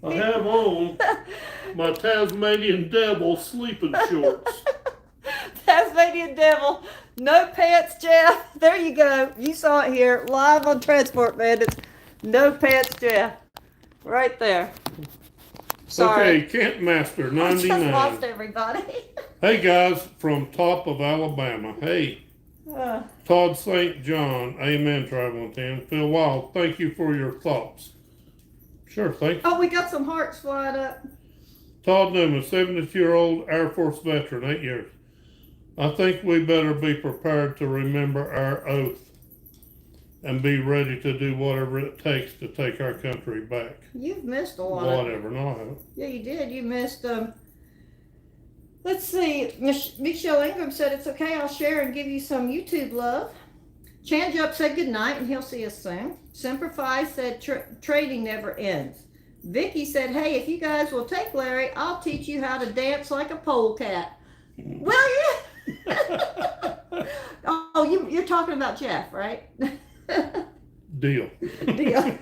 I have on my Tasmanian Devil sleeping shorts. Tasmanian Devil. No pants, Jeff. There you go. You saw it here, live on Transport Bandits. No pants, Jeff. Right there. Sorry. Okay, Kent Master, I just 99. lost everybody. Hey guys, from top of Alabama. Hey, Todd St. John. Amen, Traveling Tim. Phil Wild, thank you for your thoughts. Sure, thank you. Oh, we got some hearts flying up. Todd Newman, 72-year-old Air Force veteran, 8 years. I think we better be prepared to remember our oath and be ready to do whatever it takes to take our country back. You've missed a lot. Whatever, no, I haven't. Yeah, you did. You missed, let's see. Michelle Ingram said, it's okay, I'll share and give you some YouTube love. Chanjup said good night and he'll see us soon. Semper Fi said trading never ends. Vicky said, hey, if you guys will take Larry, I'll teach you how to dance like a polecat. Will you? Oh, you're talking about Jeff, right? Deal. Deal.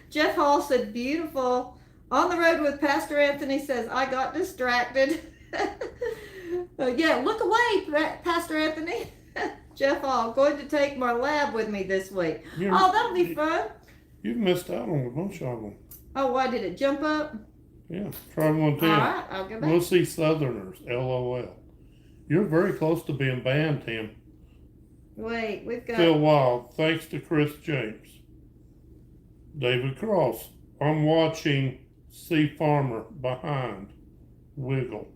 Jeff Hall said, beautiful. On the road with Pastor Anthony says, I got distracted. Yeah, look away, Pastor Anthony. Jeff Hall, going to take my lab with me this week. Oh, that'll be fun. You've missed out on a bunch of them. Oh, why did it jump up? Yeah, try one, Tim. All right, I'll go back. We'll see Southerners, LOL. You're very close to being banned, Tim. Wait, we've got... Phil Wild, thanks to Chris James. David Cross, I'm watching C Farmer behind. wiggle.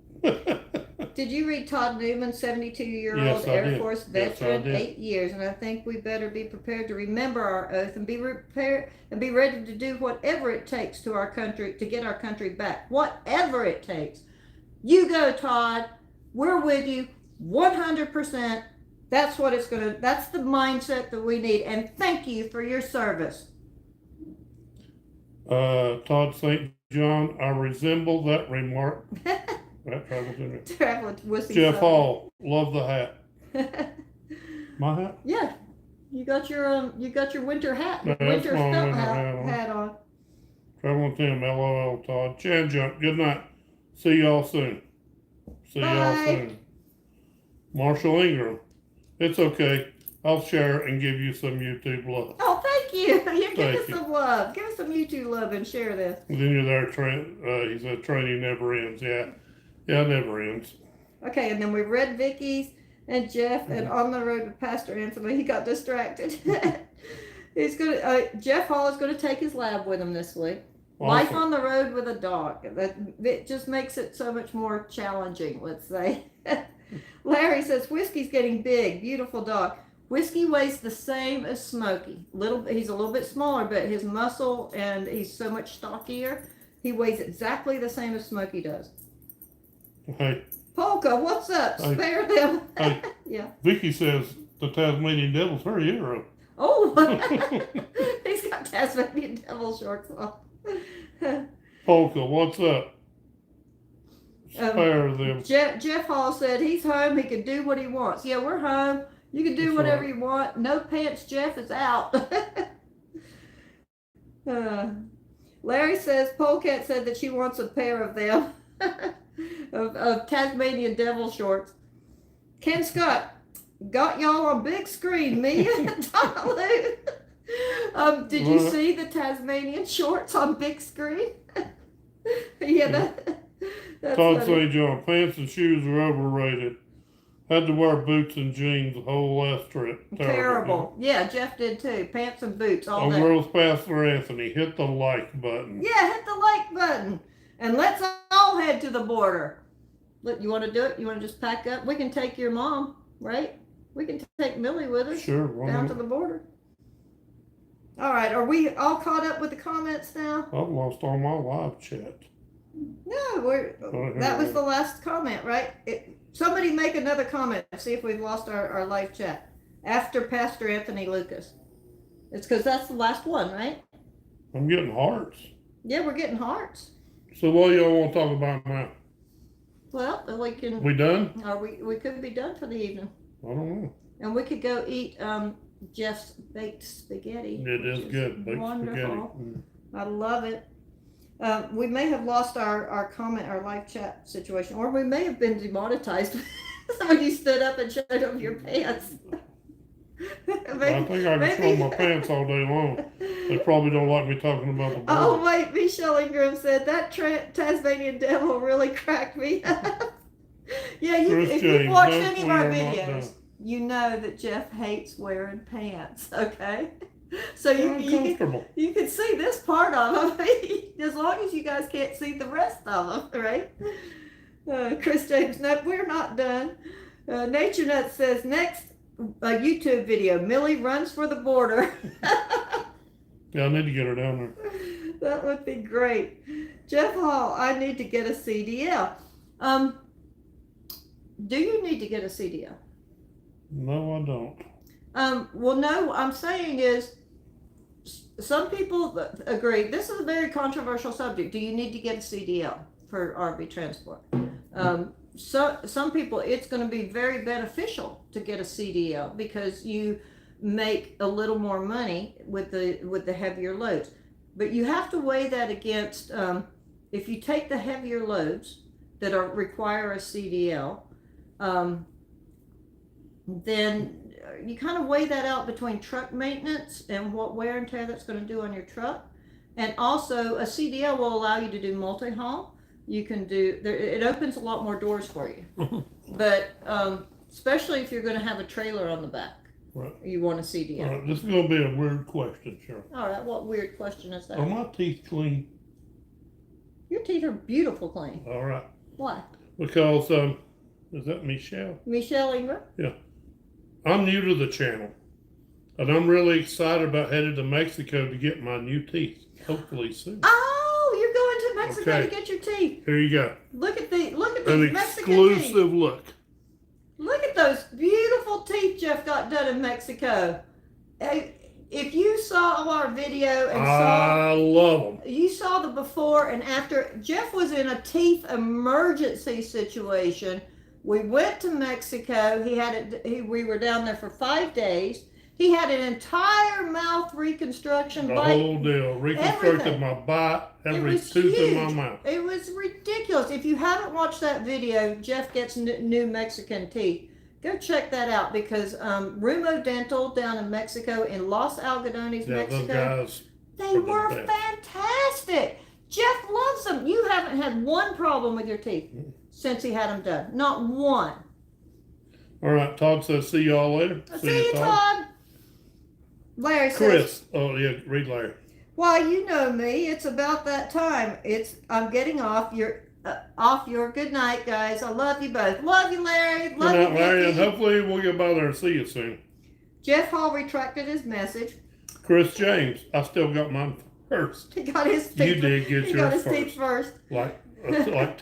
Did you read Todd Newman, 72-year-old Yes, I Air did. Force Yes, I veteran, did. 8 years, and I think we better be prepared to remember our oath and be prepared and be ready to do whatever it takes to our country to get our country back. Whatever it takes. You go, Todd. We're with you 100%. That's what it's gonna. That's the mindset that we need. And thank you for your service. Todd St. John, I resemble that remark. That travels in it. Traveling with Jeff Hall, love the hat. My hat? Yeah, you got your winter hat, No, winter that's my felt winter hat on. Traveling Tim, LOL, Todd. Chan Jump, good night. See y'all soon. See y'all Bye. soon. Marshall Ingram, it's okay. I'll share and give you some YouTube love. Oh, thank you. You give Thank us you. some love. Give us some YouTube love and share this. And then you're there, he said training never ends. Yeah, it never ends. Okay, and then we read Vicky's and Jeff, and on the road with Pastor Anthony, he got distracted. He's gonna. Jeff Hall is going to take his lab with him this week. Awesome. Life on the road with a dog. It just makes it so much more challenging. Let's say. Larry says Whiskey's getting big. Beautiful dog. Whiskey weighs the same as Smokey. He's a little bit smaller, but his muscle and he's so much stockier. He weighs exactly the same as Smokey does. Hey. Polka, what's up? Hey. Spare them. Hey. Yeah. Vicky says the Tasmanian Devil's her hero. Oh, he's got Tasmanian devil shorts on. Polka, what's up? Spare them. Jeff Hall said he's home. He can do what he wants. Yeah, we're home. You can do That's whatever right. you want. No pants, Jeff is out. Larry says Polecat said that she wants a pair of them, of Tasmanian devil shorts. Ken Scott, got y'all on big screen, me and TONNEAU. Did you see the Tasmanian shorts on big screen? Yeah, that's Todd funny. St. John, pants and shoes are overrated. Had to wear boots and jeans the whole last trip. Terrible. Yeah, Jeff did too. Pants and boots all On day. World's Pastor Anthony, hit the like button. Yeah, hit the like button. And let's all head to the border. Look, you want to do it? You want to just pack up? We can take your mom, right? We can take Millie with us Sure. Why down not? to the border. All right, are we all caught up with the comments now? I've lost all my live chat. No, that was the last comment, right? Somebody make another comment. See if we've lost our live chat after Pastor Anthony Lucas. It's because that's the last one, right? I'm getting hearts. Yeah, we're getting hearts. So what y'all want to talk about now? Well, we can. We done? Or we could be done for the evening, I don't know. and we could go eat Jeff's baked spaghetti. It which is good. Baked wonderful. spaghetti. I love it. We may have lost our comment, our live chat situation, or we may have been demonetized when you stood up and showed them your pants. I think I can show my pants all day long. They probably don't like me talking about the border. Oh wait, Michelle Ingram said that Tasmanian devil really cracked me up. Yeah, if you've watched any of our videos, you know that Jeff hates wearing pants. Okay, so you can see this part of him, as long as you guys can't see the rest of them, right? Chris James, no, we're not done. Nature Nut says next YouTube video, Millie runs for the border. Yeah, I need to get her down there. That would be great. Jeff Hall, I need to get a CDL. Do you need to get a CDL? No, I don't. Well, no, I'm saying is some people agree. This is a very controversial subject. Do you need to get a CDL for RV transport? So some people, it's going to be very beneficial to get a CDL because you make a little more money with the heavier loads. But you have to weigh that against if you take the heavier loads that require a CDL, then you kind of weigh that out between truck maintenance and what wear and tear that's going to do on your truck. And also a CDL will allow you to do multi-haul. You can do, it opens a lot more doors for you. But especially if you're going to have a trailer on the back, Right. you want a CDL. All right, this is going to be a weird question, Cheryl. All right, what weird question is that? Are my teeth clean? Your teeth are beautiful clean. All right. Why? Because, is that Michelle? Michelle Ingram? Yeah. I'm new to the channel. And I'm really excited about headed to Mexico to get my new teeth. Hopefully soon. Oh, you're going to Mexico to get your teeth. Here you go. Look at these An Mexican exclusive teeth. look. Look at those beautiful teeth Jeff got done in Mexico. If you saw our video and I love them. you saw the before and after. Jeff was in a teeth emergency situation. We went to Mexico. We were down there for 5 days. He had an entire mouth reconstruction. The whole deal. Reconstructed my bite, every tooth in my mouth. It was ridiculous. If you haven't watched that video, Jeff gets new Mexican teeth. Go check that out because Rumo Dental down in Mexico, in Los Algodones, Mexico. Those guys, they were fantastic. Jeff loves them. You haven't had one problem with your teeth since he had them done. Not one. All right, Todd says, see y'all later. See you, Todd. Larry says, Chris. Oh, yeah, read Larry. Well, you know me. It's about that time. I'm getting off. You're off your good night, guys. I love you both. Love you, Larry. Love Good night, you, Larry, and Vicky. hopefully we'll get by there and see you soon. Jeff Hall retracted his message. Chris James, I still got mine first. He got his teeth. You did get he yours got his first. teeth first. Like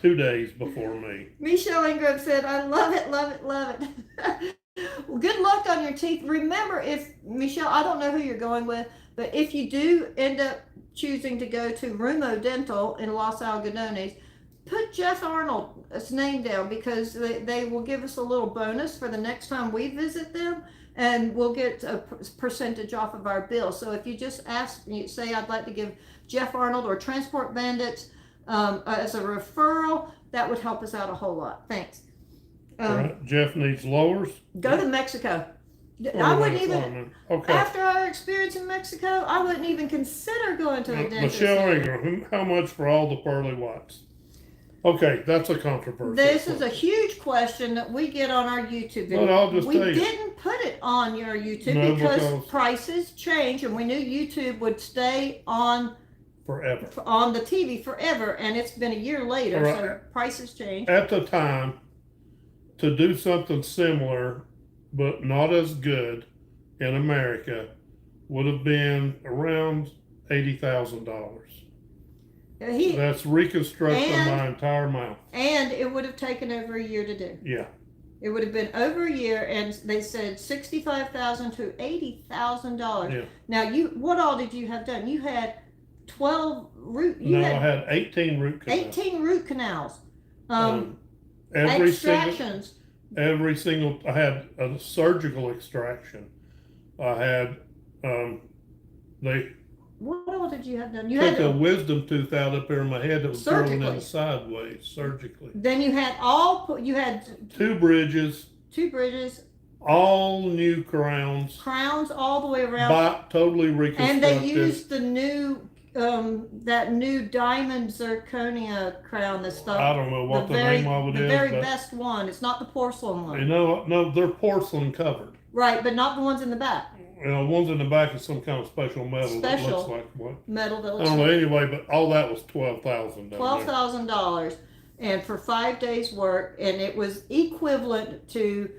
2 days before me. Michelle Ingram said, I love it, love it, love it. Well, good luck on your teeth. Remember, Michelle, I don't know who you're going with, but if you do end up choosing to go to Rumo Dental in Los Algodones, put Jeff Arnold's name down because they will give us a little bonus for the next time we visit them, and we'll get a percentage off of our bill. So if you just say, I'd like to give Jeff Arnold or Transport Bandits as a referral, that would help us out a whole lot. Thanks. All right. Jeff needs lowers. Go to Mexico. I wouldn't even, okay. After our experience in Mexico, I wouldn't even consider going to a dentist. Michelle Ingram, how much for all the pearly whites? Okay, that's a controversy. This is a huge question that we get on our YouTube video. But I'll just we tell you. didn't put it on your YouTube because prices change, and we knew YouTube would stay on forever on the TV forever, and it's been a year later, right. So prices change. At the time, to do something similar but not as good in America would have been around $80,000. That's reconstructing my entire mouth. And it would have taken over a year to do. Yeah. It would have been over a year, and they said $65,000 to $80,000. Yeah. Now, what all did you have done? You had 12 root. I had 18 root canals. 18 root canals. Extractions. Every single. I had a surgical extraction. I had. What all did you have done? You took a wisdom tooth out up there in my head that was growing in sideways surgically. Then you had two bridges. All new crowns. Crowns all the way around. Totally reconstructed. And they used the new that new diamond zirconia crown that's the I don't know what the name of it is. The very best one. It's not the porcelain one. No, they're porcelain covered. Right, but not the ones in the back. Ones in the back is some kind of special metal that looks like what? Metal that I looks don't know, anyway, but all that was $12,000. $12,000, and for 5 days work, and it was equivalent to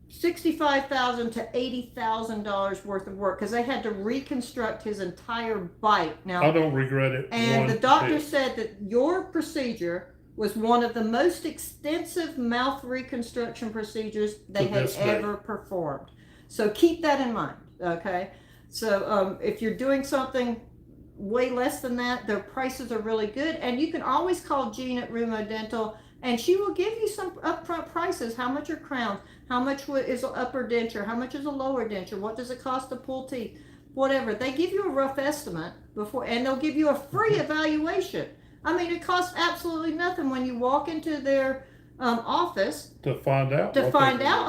$65,000 to $80,000 worth of work because they had to reconstruct his entire bite. Now I don't regret it. And the doctor said that your procedure was one of the most extensive mouth reconstruction procedures they had ever performed. So keep that in mind, okay? So if you're doing something way less than that, their prices are really good, and you can always call Jean at Rumo Dental, and she will give you some upfront prices. How much are crowns? How much is an upper denture? How much is a lower denture? What does it cost to pull teeth? Whatever. They give you a rough estimate before, and they'll give you a free evaluation. I mean, it costs absolutely nothing when you walk into their office to find out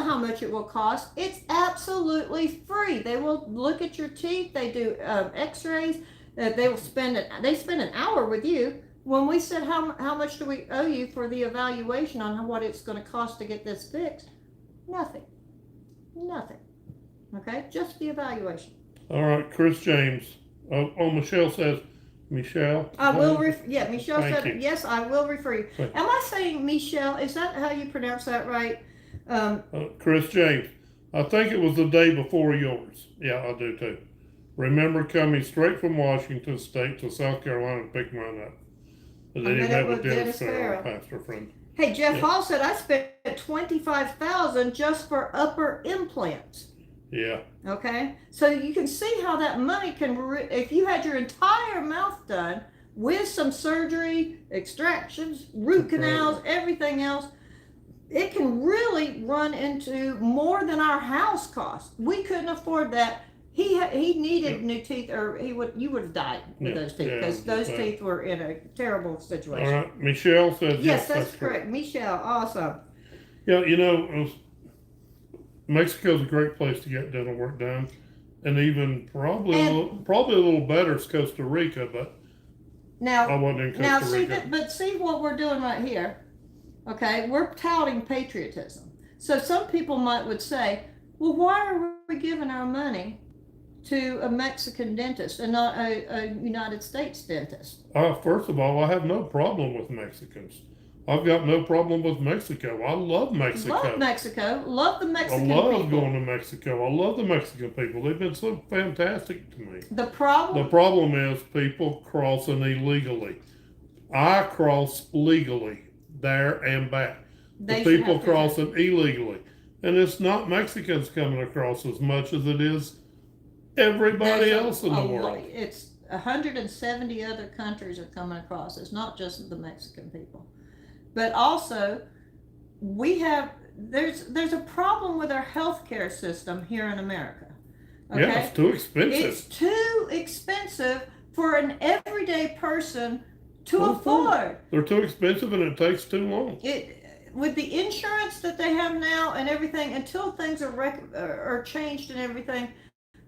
how much it will cost. It's absolutely free. They will look at your teeth. They do X-rays. They will spend an hour with you. When we said how much do we owe you for the evaluation on what it's going to cost to get this fixed, nothing. Okay, just the evaluation. All right, Chris James. Michelle says, Michelle? I will Michelle Thank said you. yes, I will refer you. Thank Am I saying Michelle? Is that how you pronounce that right? Chris James, I think it was the day before yours. Yeah, I do too. Remember coming straight from Washington State to South Carolina to pick mine up. And they didn't have a Dennis Farrell, pastor friend. Hey, Jeff Hall said I spent $25,000 just for upper implants. Yeah. Okay, so you can see how that money can, if you had your entire mouth done with some surgery, extractions, root canals, everything else, it can really run into more than our house cost. We couldn't afford that. He needed new teeth, or you would have died with those teeth, because those teeth were in a terrible situation. All right, Michelle says yes, that's correct. Michelle, awesome. Yeah, you know, Mexico's a great place to get dental work done, and even probably a little better is Costa Rica, but now I wasn't in Costa Rica. But see what we're doing right here. Okay, we're touting patriotism. So some people would say, well, why are we giving our money to a Mexican dentist and not a United States dentist? First of all, I have no problem with Mexicans. I've got no problem with Mexico. I love Mexico. Love Mexico. Love the Mexican people. I love going to Mexico. I love the Mexican people. They've been so fantastic to me. The problem is people crossing illegally. I cross legally there and back. The people crossing illegally. And it's not Mexicans coming across as much as it is everybody else in the world. It's 170 other countries are coming across. It's not just the Mexican people. But also, there's a problem with our healthcare system here in America. Okay? Yeah, it's too expensive. It's too expensive for an everyday person to afford. They're too expensive and it takes too long. With the insurance that they have now and everything, until things are changed and everything,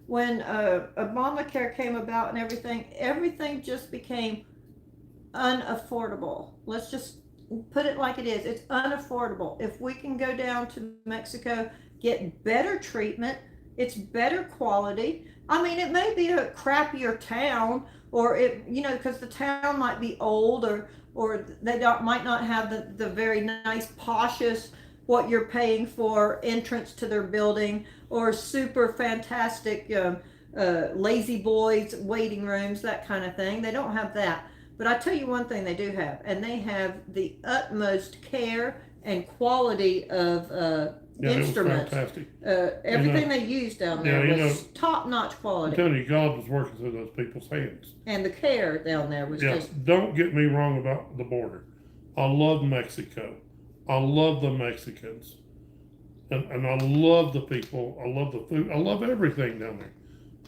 when Obamacare came about and everything just became unaffordable. Let's just put it like it is. It's unaffordable. If we can go down to Mexico, get better treatment, it's better quality. I mean, it may be a crappier town, or because the town might be old, or they might not have the very nice poshest, what you're paying for entrance to their building, or super fantastic lazy boys waiting rooms, that kind of thing. They don't have that. But I tell you one thing they do have, and they have the utmost care and quality of instruments. It was fantastic. Everything they used down there was top-notch quality. I'm telling you, God was working through those people's hands. And the care down there was just... Don't get me wrong about the border. I love Mexico. I love the Mexicans. And I love the people. I love the food. I love everything down there.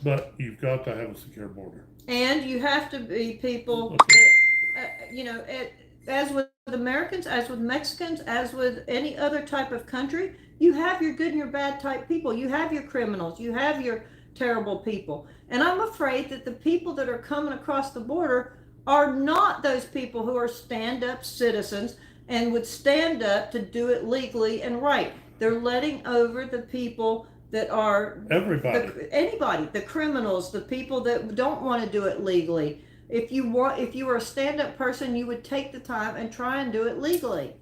But you've got to have a secure border. And you have to be people that, as with Americans, as with Mexicans, as with any other type of country, you have your good and your bad type people. You have your criminals. You have your terrible people. And I'm afraid that the people that are coming across the border are not those people who are stand-up citizens and would stand up to do it legally and right. They're letting over the people that are anybody, the criminals, the people that don't want to do it legally. If you were a stand-up person, you would take the time and try and do it legally.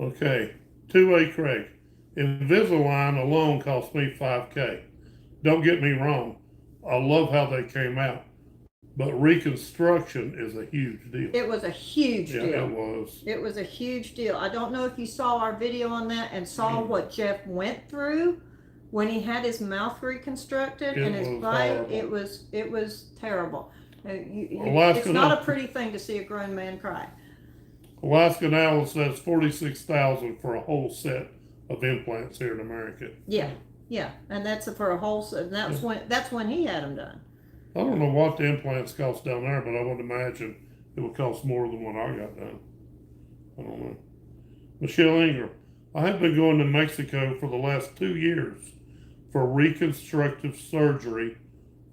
Okay, 2A Craig. Invisalign alone cost me $5,000. Don't get me wrong. I love how they came out. But reconstruction is a huge deal. It was a huge deal. Yeah, it was. It was a huge deal. I don't know if you saw our video on that and saw what Jeff went through when he had his mouth reconstructed and his bite. It was terrible. It's not a pretty thing to see a grown man cry. Alaska now says $46,000 for a whole set of implants here in America. Yeah, and that's for a whole set. That's when he had them done. I don't know what the implants cost down there, but I would imagine it would cost more than what I got done. I don't know. Michelle Ingram, I have been going to Mexico for the last 2 years for reconstructive surgery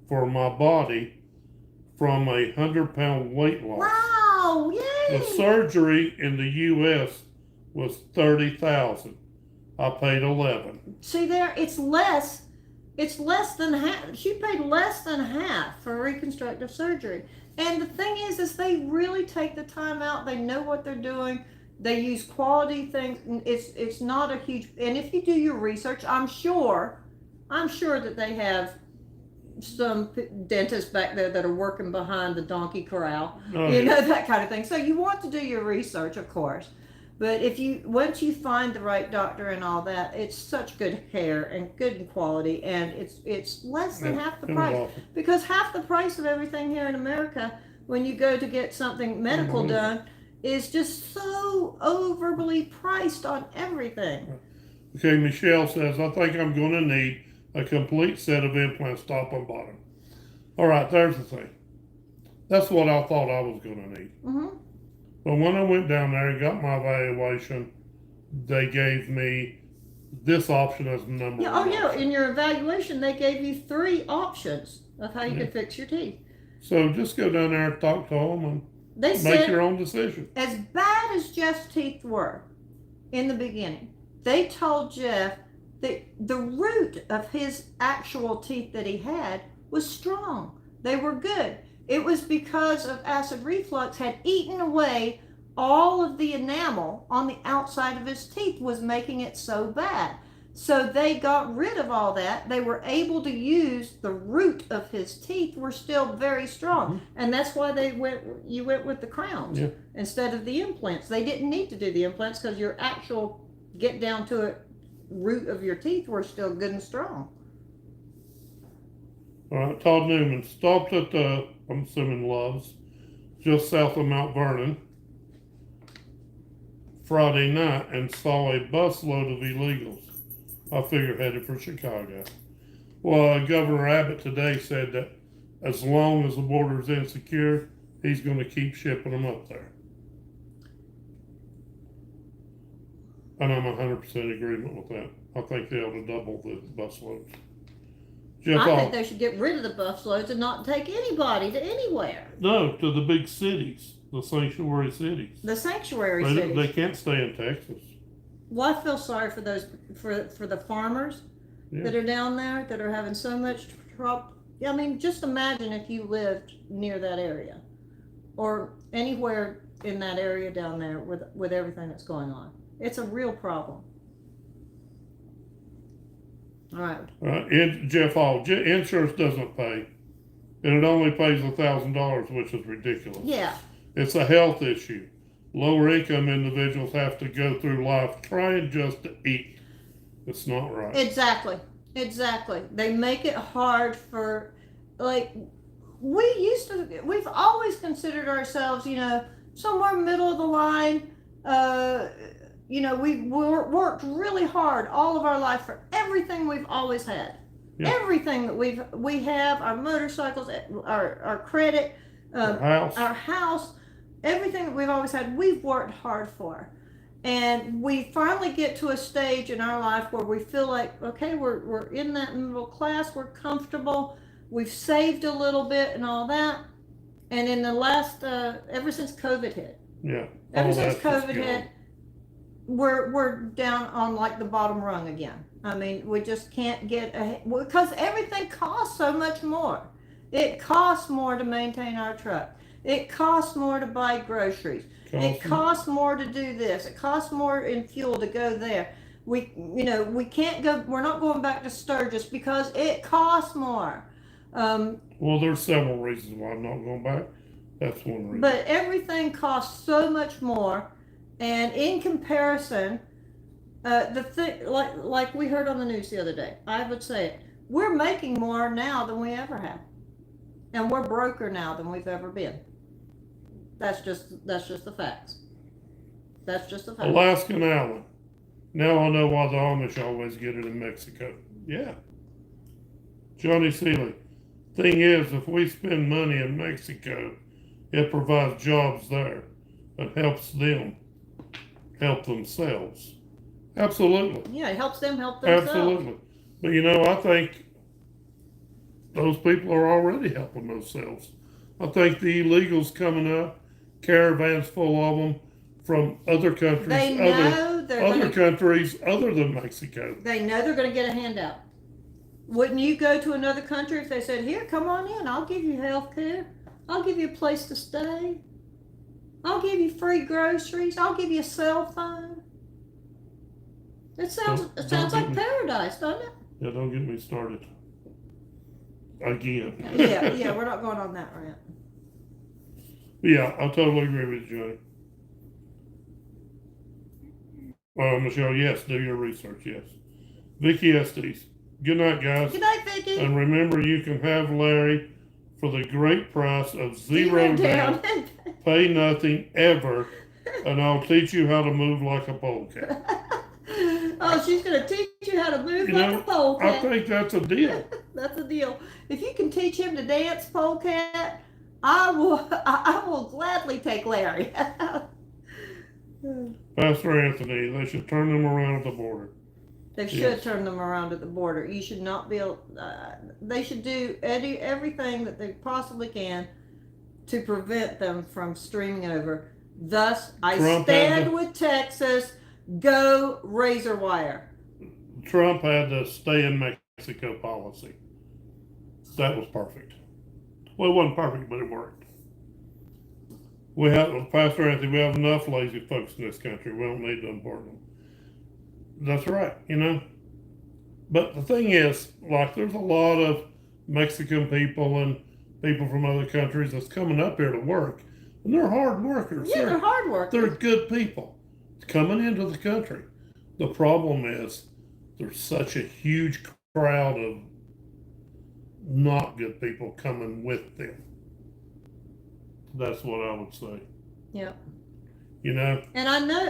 for my body from a 100-pound weight loss. Wow, yay! The surgery in the U.S. was $30,000. I paid $11,000. See there, it's less It's less than half. She paid less than half for reconstructive surgery. And the thing is they really take the time out. They know what they're doing. They use quality things. It's not a huge. And if you do your research, I'm sure that they have some dentists back there that are working behind the donkey corral. You know, that kind of thing. So you want to do your research, of course. But once you find the right doctor and all that, it's such good care and good quality, and it's less than half the price. Because half the price of everything here in America, when you go to get something medical done, is just so overly priced on everything. Okay, Michelle says, I think I'm going to need a complete set of implants, top and bottom. All right, there's the thing. That's what I thought I was going to need. But when I went down there and got my evaluation, they gave me this option as number one. Yeah, in your evaluation, they gave you 3 options of how you could fix your teeth. So just go down there and talk to them and make your own decision. As bad as Jeff's teeth were in the beginning, they told Jeff that the root of his actual teeth that he had was strong. They were good. It was because of acid reflux had eaten away all of the enamel on the outside of his teeth, was making it so bad. So they got rid of all that. They were able to use the root of his teeth were still very strong. And that's why you went with the crowns instead of the implants. They didn't need to do the implants because your actual get down to it root of your teeth were still good and strong. All right, Todd Newman stopped at the, I'm assuming Love's, just south of Mount Vernon, Friday night and saw a busload of illegals. I figure headed for Chicago. Well, Governor Abbott today said that as long as the border is insecure, he's going to keep shipping them up there. And I'm 100% in agreement with that. I think they ought to double the busloads. I think they should get rid of the busloads and not take anybody to anywhere. No, to the big cities, the sanctuary cities. The sanctuary cities. They can't stay in Texas. Well, I feel sorry for those for the farmers that are down there that are having so much trouble. I mean, just imagine if you lived near that area or anywhere in that area down there with everything that's going on. It's a real problem. All right. Jeff Hall, insurance doesn't pay, and it only pays $1,000, which is ridiculous. Yeah. It's a health issue. Lower income individuals have to go through life trying just to eat. It's not right. Exactly. They make it hard for, like, we've always considered ourselves, somewhere middle of the line. We've worked really hard all of our life for everything we've always had. Yeah. Everything that we have, our motorcycles, our credit, our house, everything that we've always had, we've worked hard for. And we finally get to a stage in our life where we feel like, okay, we're in that middle class, we're comfortable, we've saved a little bit and all that. And in the last, ever since COVID hit, we're down on like the bottom rung again. I mean, we just can't get ahead because everything costs so much more. It costs more to maintain our truck. It costs more to buy groceries. It costs more to do this. It costs more in fuel to go there. We can't go. We're not going back to Sturgis because it costs more. Well, there's several reasons why I'm not going back. That's one reason. But everything costs so much more. And in comparison, the thing, like we heard on the news the other day, I would say it, we're making more now than we ever have, and we're broker now than we've ever been. That's just the facts. That's just the facts. Alaskan Allen. Now I know why the Amish always get it in Mexico. Yeah. Johnny Seeley. Thing is, if we spend money in Mexico, it provides jobs there and helps them help themselves. Absolutely. Yeah, it helps them help themselves. Absolutely. But I think those people are already helping themselves. I think the illegals coming up, caravans full of them from other countries, countries other than Mexico. They know they're going to get a handout. Wouldn't you go to another country if they said, here, come on in, I'll give you health care, I'll give you a place to stay, I'll give you free groceries, I'll give you a cell phone? It sounds like paradise, doesn't it? Yeah, don't get me started. Again. Yeah, we're not going on that rant. Yeah, I totally agree with you, Johnny. Michelle, yes, do your research, yes. Vicky Estes, good night, guys. Good night, Vicky. And remember, you can have Larry for the great price of zero down, pay nothing ever, and I'll teach you how to move like a polecat. Oh, she's going to teach you how to move like a polecat. I think that's a deal. That's a deal. If you can teach him to dance polecat, I will gladly take Larry. Pastor Anthony, they should turn them around at the border. They should turn them around at the border. You should not be. They should do everything that they possibly can to prevent them from streaming over. Thus, I stand with Texas. Go razor wire. Trump had the stay in Mexico policy. That was perfect. Well, it wasn't perfect, but it worked. We have, Pastor Anthony, we have enough lazy folks in this country. We don't need to import them. That's right, you know. But the thing is, like, there's a lot of Mexican people and people from other countries that's coming up here to work, and they're hard workers. Yeah, they're hard workers. They're good people coming into the country. The problem is there's such a huge crowd of not good people coming with them. That's what I would say. Yeah. You know. And I know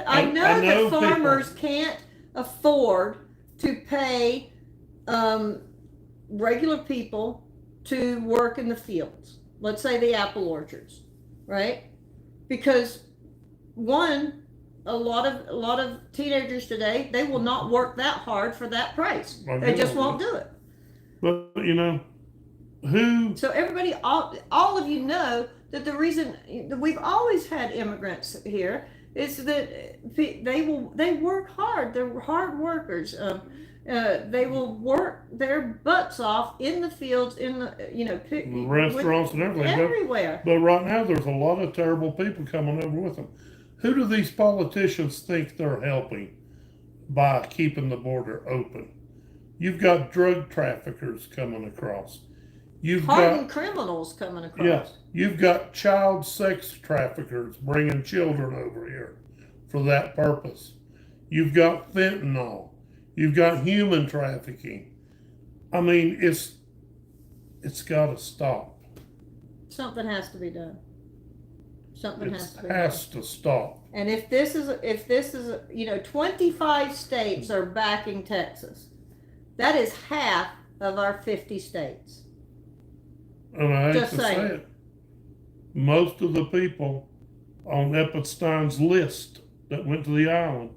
that farmers can't afford to pay regular people to work in the fields. Let's say the apple orchards, right? Because one, a lot of teenagers today, they will not work that hard for that price. They just won't do it. But you know, who? So everybody, all of you know that the reason that we've always had immigrants here is that they work hard. They're hard workers. They will work their butts off in the fields, in the restaurants and everything. Everywhere. But right now, there's a lot of terrible people coming over with them. Who do these politicians think they're helping by keeping the border open? You've got drug traffickers coming across. You've hardened criminals coming across. Yeah, you've got child sex traffickers bringing children over here for that purpose. You've got fentanyl. You've got human trafficking. I mean, it's got to stop. Something has to be done. Something has to stop. And if this is 25 states are backing Texas. That is half of our 50 states. And I hate to say it, most of the people on Epstein's list that went to the island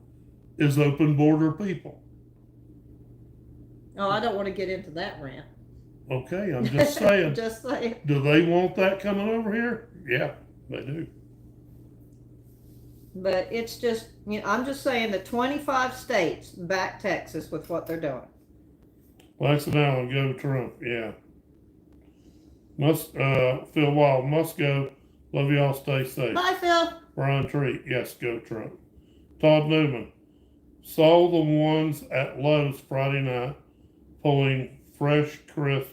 is open border people. Oh, I don't want to get into that rant. Okay, I'm just saying. Just saying. Do they want that coming over here? Yeah, they do. But it's just, I'm just saying the 25 states back Texas with what they're doing. Lax and Allen, go Trump, yeah. Phil Wild, must go. Love y'all, stay safe. Bye, Phil. Brian Treat, yes, go Trump. Todd Newman, saw the ones at Lowe's Friday night pulling fresh, crisp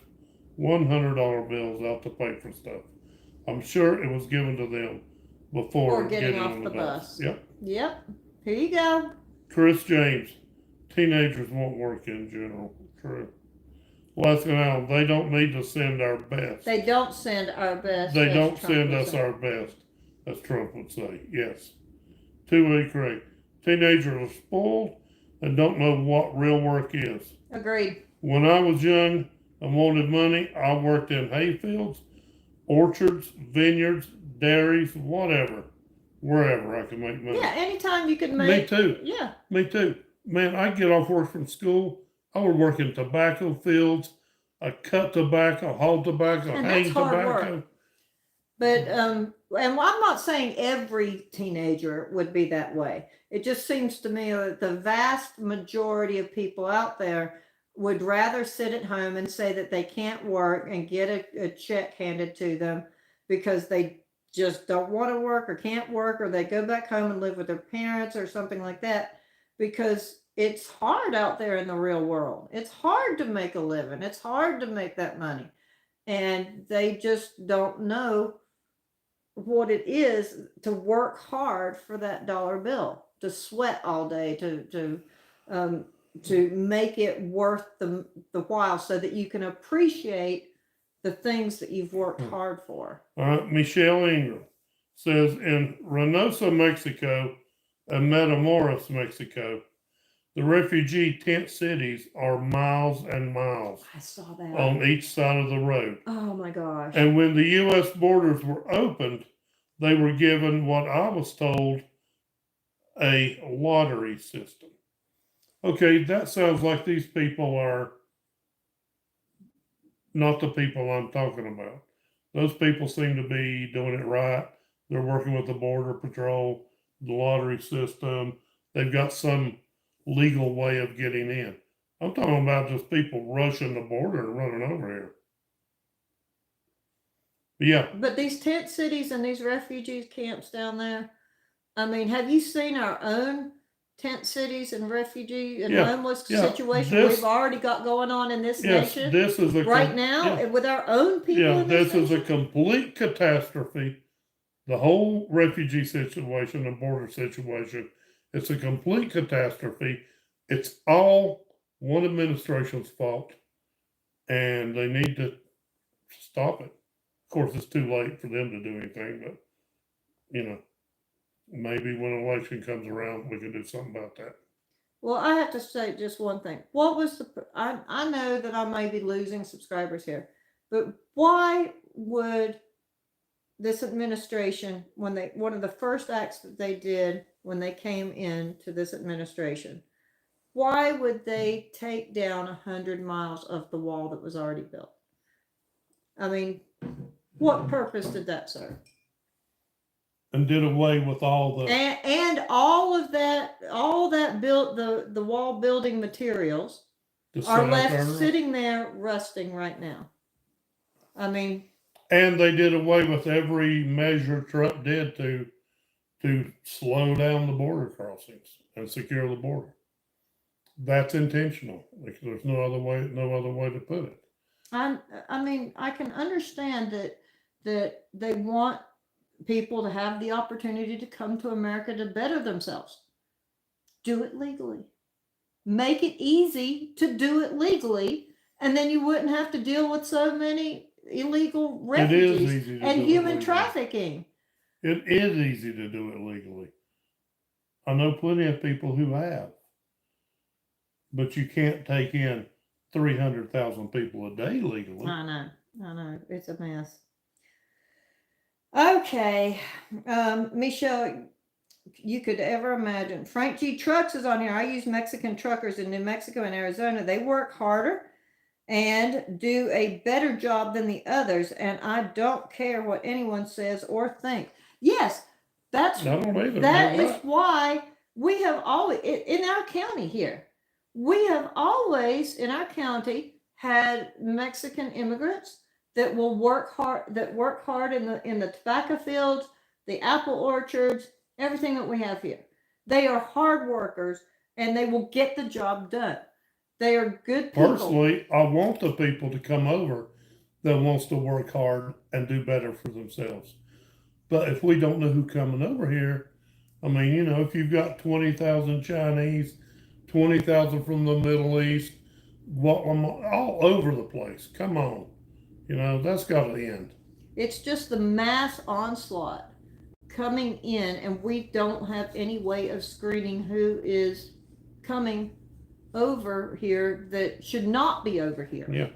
$100 bills out to pay for stuff. I'm sure it was given to them before getting off the bus. Yep. Yep. Here you go. Chris James, teenagers won't work in general. True. Alaska now, they don't need to send our best. They don't send our best. They don't send us our best, as Trump would say. Yes. 2A Craig. Teenagers are spoiled and don't know what real work is. Agreed. When I was young and wanted money, I worked in hayfields, orchards, vineyards, dairies, whatever. Wherever I could make money. Yeah, anytime you could make. Me too. Yeah. Me too. Man, I get off work from school. I would work in tobacco fields. I cut tobacco, haul tobacco, hang tobacco. Work. But and I'm not saying every teenager would be that way. It just seems to me that the vast majority of people out there would rather sit at home and say that they can't work and get a check handed to them because they just don't want to work or can't work, or they go back home and live with their parents or something like that, because it's hard out there in the real world. It's hard to make a living. It's hard to make that money. And they just don't know what it is to work hard for that dollar bill, to sweat all day, to make it worth the while, so that you can appreciate the things that you've worked hard for. Michelle Ingram says, in Reynosa, Mexico, and Matamoros, Mexico, the refugee tent cities are miles and miles. I saw that. On each side of the road. Oh my gosh. And when the U.S. borders were opened, they were given what I was told a lottery system. Okay, that sounds like these people are not the people I'm talking about. Those people seem to be doing it right. They're working with the Border Patrol, the lottery system. They've got some legal way of getting in. I'm talking about just people rushing the border and running over here. Yeah. But these tent cities and these refugee camps down there, I mean, have you seen our own tent cities and refugee and homeless situation we've already got going on in this nation? This is right now with our own people. Yeah, this is a complete catastrophe. The whole refugee situation and border situation, it's a complete catastrophe. It's all one administration's fault, and they need to stop it. Of course, it's too late for them to do anything, but you know, maybe when election comes around, we can do something about that. Well, I have to say just one thing. What was I know that I may be losing subscribers here, but why would this administration, one of the first acts that they did when they came into this administration, why would they take down 100 miles of the wall that was already built? I mean, what purpose did that serve? And did away with all the and all that built the wall building materials are left sitting there rusting right now. I mean, and they did away with every measure Trump did to slow down the border crossings and secure the border. That's intentional, because there's no other way to put it. I mean, I can understand that they want people to have the opportunity to come to America to better themselves. Do it legally. Make it easy to do it legally, and then you wouldn't have to deal with so many illegal refugees and human trafficking. It is easy to do it legally. I know plenty of people who have. But you can't take in 300,000 people a day legally. I know. It's a mess. Okay. Michelle, you could ever imagine. Frank G. Trucks is on here. I use Mexican truckers in New Mexico and Arizona. They work harder and do a better job than the others. And I don't care what anyone says or thinks. Yes, that is why we have always, in our county here, we have always in our county had Mexican immigrants that will work hard, in the tobacco fields, the apple orchards, everything that we have here. They are hard workers and they will get the job done. They are good people. Personally, I want the people to come over that wants to work hard and do better for themselves. But if we don't know who's coming over here, I mean, you know, if you've got 20,000 Chinese, 20,000 from the Middle East, all over the place. Come on. You know, that's got to end. It's just the mass onslaught coming in, and we don't have any way of screening who is coming over here that should not be over here. Yeah.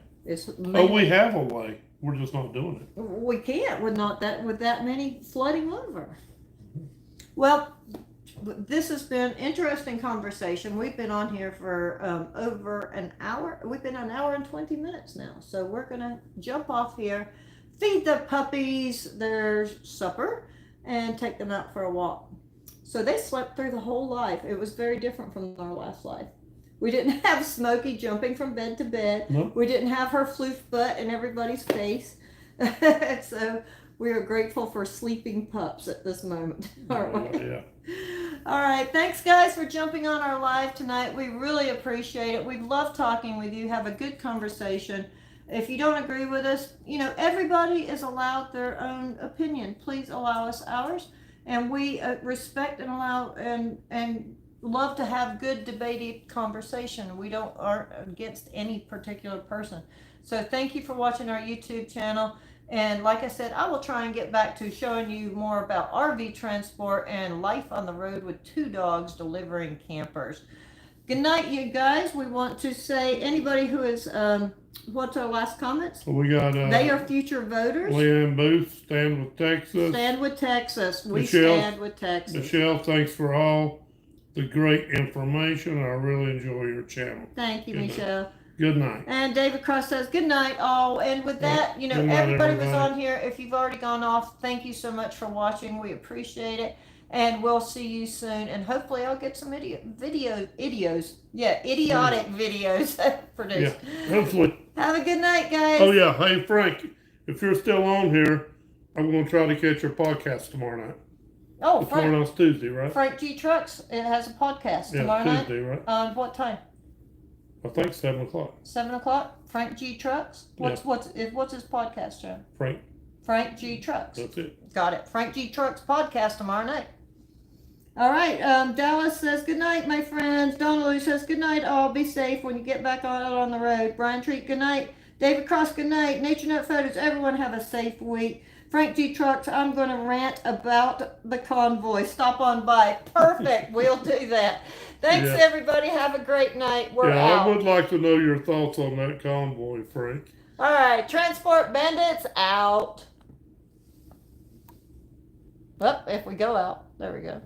We have a way. We're just not doing it. We can't with that many flooding over. Well, this has been an interesting conversation. We've been on here for over an hour. We've been an hour and 20 minutes now. So we're going to jump off here, feed the puppies their supper, and take them out for a walk. So they slept through the whole life. It was very different from our last life. We didn't have Smokey jumping from bed to bed. No. We didn't have her floof butt in everybody's face. So we are grateful for sleeping pups at this moment. Aren't we? Yeah. All right. Thanks, guys, for jumping on our live tonight. We really appreciate it. We love talking with you. Have a good conversation. If you don't agree with us, you know, everybody is allowed their own opinion. Please allow us ours. And we respect and allow and love to have good debated conversation. We aren't against any particular person. So thank you for watching our YouTube channel. And like I said, I will try and get back to showing you more about RV transport and life on the road with 2 dogs delivering campers. Good night, you guys. We want to say anybody who is, what's our last comments? So we got they are future voters. Leanne Booth, Stand with Texas. Stand with Texas. We Michelle, stand with Texas. Michelle, thanks for all the great information. I really enjoy your channel. Thank you, Good Michelle. Night. Good night. And David Cross says, good night, all. And with that, you know, everybody was on here. If you've already gone off, thank you so much for watching. We appreciate it. And we'll see you soon. And hopefully I'll get some idiotic videos produced. Yeah, hopefully. Have a good night, guys. Oh, yeah. Hey, Frank, if you're still on here, I'm going to try to catch your podcast tomorrow night. Oh, Frank. Tomorrow night's Tuesday, right? Frank G. Trucks, it has a podcast tomorrow Tuesday, night. Right? What time? I think 7 o'clock. 7 o'clock? Frank G. Trucks? What's his podcast, John? Frank G. Trucks. That's it. Got it. Frank G. Trucks podcast tomorrow night. All right. Dallas says, good night, my friends. Donna Lou says, good night, all. Be safe when you get back out on the road. Brian Treat, good night. David Cross, good night. Nature Note Photos, everyone have a safe week. Frank G. Trucks, I'm going to rant about the convoy. Stop on by. Perfect. We'll do that. Thanks, everybody. Have a great night. We're out. I would like to know your thoughts on that convoy, Frank. All right. Transport Bandits out. Well, if we go out, there we go.